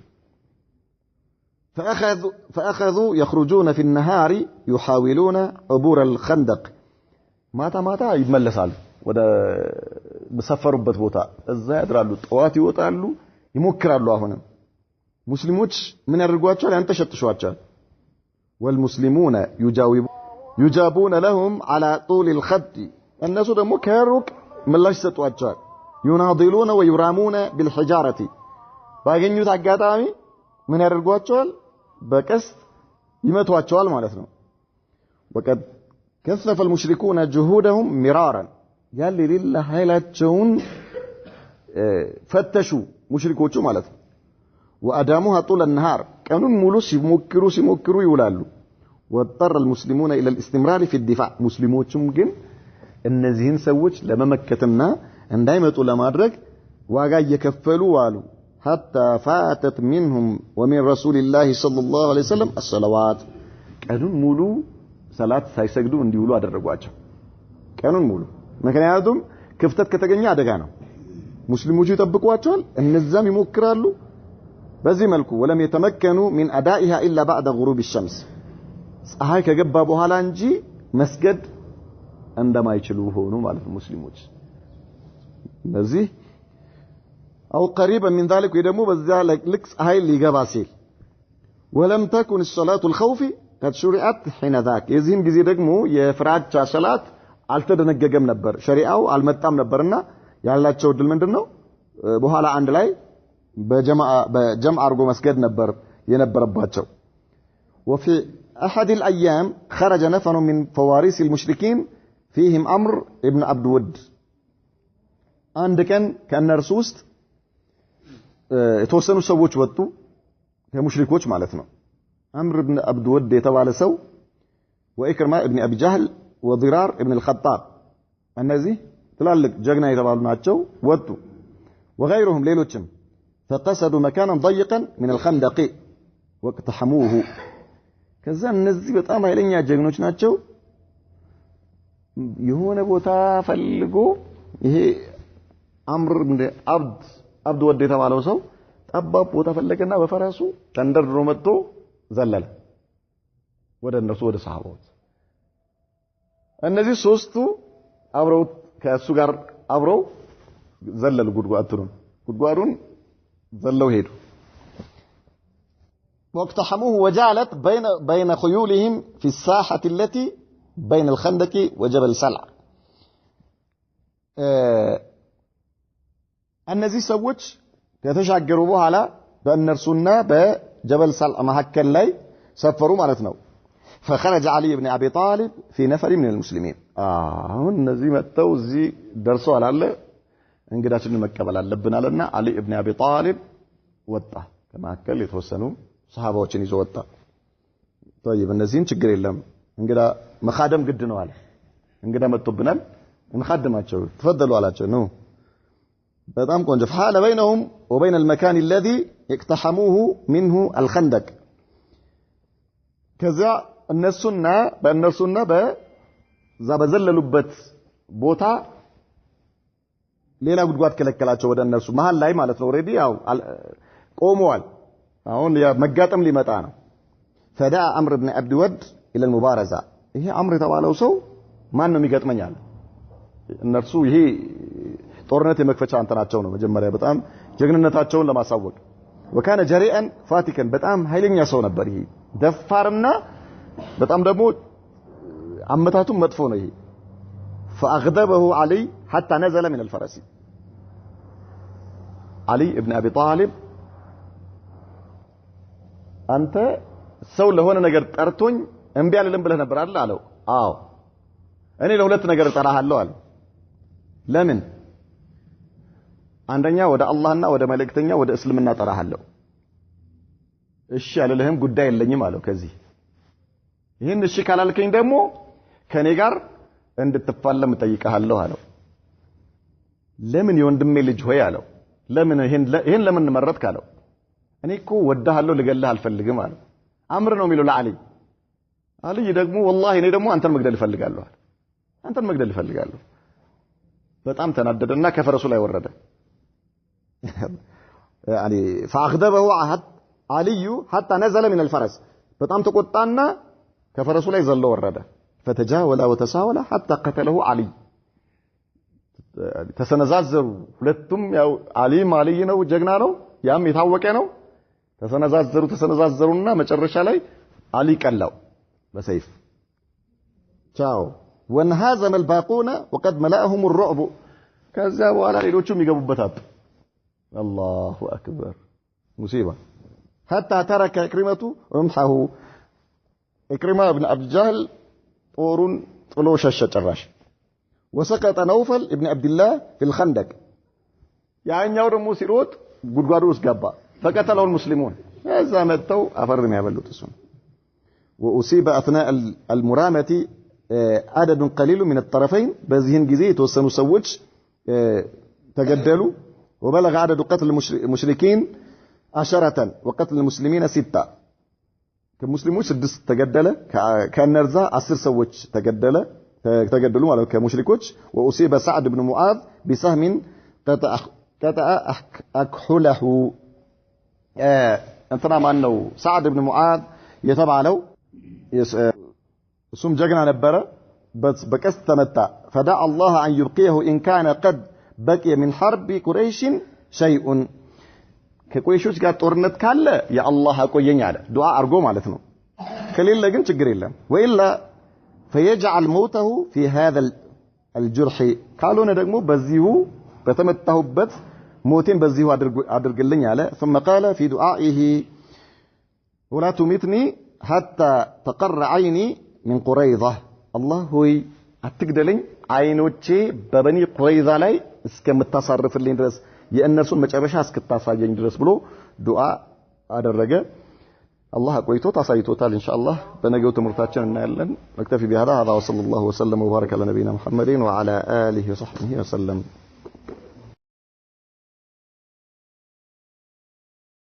فأخذوا يخرجون في النهار يحاولون عبور الخندق ማታ ይመለሳሉ ወደ በሰፈሩበት ቦታ እዛ ያድራሉ ጠዋት ይወጣሉ ይሞክራሉ አሁንም ሙስሊሞች ምን ያደርጓቸዋል ያንተሸጥሿቸዋል والمسلمون يجابون لهم على طول الخط الناس ደግሞ ከሩቅ ምላሽ ሰጧቸዋል يناضلون ويرامون بالحجارة ባገኙት አጋጣሚ ምን ያደርጓቸዋል በቀስት ይመቷቸዋል ማለት ነው وقد كثف المشركون جهودهم مرارا ያለ ሌላ ኃይላቸውን ፈተሹ ሙሽሪኮቹ ማለት ነው واداموها طول النهار ቀኑን ሙሉ ሲሞክሩ ይውላሉ واضطر المسلمون الى الاستمرار في الدفاع ሙስሊሞቹም ግን እነዚህን ሰዎች ለመመከትና እንዳይመጡ ለማድረግ ዋጋ እየከፈሉ ዋሉ حتى فاتت منهم ومن رسول الله صلى الله عليه وسلم الصلوات ቀኑን ሙሉ ሰላት ሳይሰግዱ እንዲውሉ አደረጓቸው ቀኑን ሙሉ ምክንያቱም ክፍተት ከተገኘ አደጋ ነው ሙስሊሞቹ ይጠብቋቸዋል እነዛም ይሞክራሉ በዚህ መልኩ ولم يتمكنوا من ادائها الا بعد غروب الشمس ፀሐይ ከገባ በኋላ እንጂ መስገድ እንደማይችሉ ሆኑ ማለት ነው ሙስሊሞች ስለዚህ او قريبا من ذلك يدمو በዛ ልክ ፀሐይ ሊገባ ሲል ولم تكن الصلاه الخوف قد شرعت حين ذاك የዚህም ጊዜ ደግሞ የፍራቻ ሰላት አልተደነገገም ነበር ሸሪዓው አልመጣም ነበርና ያላቸው ድል ምንድነው በኋላ አንድ ላይ በጀምዓ አርጎ መስገድ ነበር የነበረባቸው وفي احد الايام خرج نفر من فوارس المشركين فيهم امر ابن عبد ود አንድ ቀን ከነርሱ ውስጥ የተወሰኑ ሰዎች ወጡ ከሙሽሪኮች ማለት ነው امر ابن عبد ود የተባለ ሰው وإكرمة ابن ابي جهل وضرار ابن الخطاب እነዚህ ትላልቅ ጀግና የተባሉ ናቸው ወጡ وغيرهم ሌሎችም فقصدوا مكانا ضيقا من الخندق واقتحموه ከዛ እነዚህ በጣም ኃይለኛ ጀግኖች ናቸው የሆነ ቦታ ፈልጎ ይሄ አምር እንደ አብድ ወደ የተባለው ሰው ጠባብ ቦታ ፈለገና በፈረሱ ተንደርድሮ መጥቶ ዘለለ ወደ እነሱ ወደ ሰሃቦች እነዚህ ሶስቱ አብረው ከእሱ ጋር አብረው ዘለሉ ጉድጓዱን ዘለው ሄዱ واقتحموه وجعلت بين خيولهم في الساحة التي بين الخندق وجبل سلع እነዚህ ሰዎች ከተሻገሩ በኋላ በእነርሱና በጀበል ሰልዓ መካከል ላይ ሰፈሩ ማለት ነው فخرج علي بن ابي طالب في نفر من المسلمين አሁን እነዚህ መጥተው እዚህ ደርሰዋል አለ እንግዳችንን መቀበል አለብን አለና አሊ ኢብኑ አቢ ጣሊብ ወጣ ከመካከል የተወሰኑ ሰሃባዎችን ይዞ ወጣ طيب እነዚህን ችግር የለም እንግዳ መኻደም ግድ ነው አለ እንግዳ መጥቶብናል እንخدማቸው ተፈደሉ አላቸው ነው በጣም ቆንጆ فحال بينهم وبين المكان الذي اقتحموه منه الخندق ከዛ እነሱና በዛ በዘለሉበት ቦታ ሌላ ጉድጓድ ከለከላቸው ወደ እነሱ መሃል ላይ ማለት ነው ኦሬዲ ያው ቆመዋል አሁን መጋጠም ሊመጣ ነው فدعا عمرو بن عبد ود الى المبارزه ይሄ አምር የተባለው ሰው ማን ነው የሚገጥመኛል እነርሱ ይሄ ጦርነት የመክፈቻ አንተናቸው ነው መጀመሪያ በጣም ጀግንነታቸውን ለማሳወቅ وكان جريئا فاتكا በጣም ኃይለኛ ሰው ነበር ይሄ ደፋርና በጣም ደግሞ አመታቱም መጥፎ ነው ይሄ فاغضبه علي حتى نزل من الفرس علي ابن ابي طالب አንተ ሰው ለሆነ ነገር ጠርቶኝ እንቢ አልልም ብለህ ነበር አይደል አለው አዎ እኔ ለሁለት ነገር ጠራሃለሁ አለ ለምን አንደኛ ወደ አላህና ወደ መልእክተኛ ወደ እስልምና ጠራሃለሁ እሺ አልልህም ጉዳይ የለኝም አለው ከዚህ ይሄን እሺ ካላልከኝ ደግሞ ከኔ ጋር እንድትፋለም ጠይቀሃለሁ አለው ለምን የወንድሜ ልጅ ሆይ አለው ለምን ይሄን ለምን መረጥክ አለው እኔ እኮ ወዳሃለሁ ልገልህ አልፈልግም አለው አምር ነው የሚለው ለዓሊ አሊ ደግሞ والله እኔ ደግሞ አንተን መግደል እፈልጋለሁ አለ አንተን መግደል እፈልጋለሁ በጣም ተናደደና ከፈረሱ ላይ ወረደ يعني فاغضبه علي حتى نزل من الفرس በጣም ተቆጣና ከፈረሱ ላይ ዘሎ ወረደ فتجاول وتساول حتى قتله علي ተሰነዛዘሩ ሁለቱም ያው አሊ ነው ጀግና ነው ያም የታወቀ ነው ተሰነዛዘሩና መጨረሻ ላይ አሊ ቀላው በሰይፍ ቻው وانهزم الباقون وقد ملأهم الرعب ከዛ በኋላ ሌሎቹም ይገቡበታል الله اكبر مصيبه حتى ترك إكرمة رمحه إكرمة بن عبد الجهل طورن طلو شش ጭራሽ وسقط نوفل ابن عبد الله في الخندق ያኛው ደግሞ ሲሮጥ ጉድጓዱ ውስጥ ገባ فقتله المسلمون እዛ መተው አፈርም ያበሉት እሱ وأصيب أثناء المرامة عدد قليل من الطرفين በዚህን ጊዜ የተወሰኑ ሰዎች ተገደሉ وبلغ عدد قتل المشركين 10 وقتل المسلمين 6 ከሙስሊሞች 6 ተገደለ ከነርዛ 10 ሰዎች ተገደሉ ማለት ከሙሽሪኮች وأصيب سعد بن معاذ بسهم قطع أكحله እንትና ማን ነው سعد بن معاذ የተባለው እሱም ጀግና ነበረ በቀስት ተመታ فدعا الله أن يبقيه إن كان قد بقي من حرب قريش شيء ከቁረይሾች ጋር ጦርነት ካለ ያ አላህ አቆየኝ አለ ዱዓ አርጎ ማለት ነው ከሌለ ግን ችግር የለም ወይላ فيجعل موته في هذا الجرح ካልሆነ ደግሞ በዚሁ በተመታሁበት ሞቴን በዚሁ አድርግልኝ አለ ثم قال في دعائه ولا تمتني حتى تقر عيني من قريظة الله ሆይ አትግደለኝ አይኖቼ በበኒ ቁረይዛ ላይ እስከምታሳርፍልኝ ድረስ የእነርሱን መጨረሻ እስክታሳየኝ ድረስ ብሎ ዱዓ አደረገ الله አቆይቶት አሳይቶታል ኢንሻአላህ በነገው ትምህርታችን እናያለን نكتفي بهذا وصلى الله وسلم وبارك على نبينا محمد وعلى آله وصحبه وسلم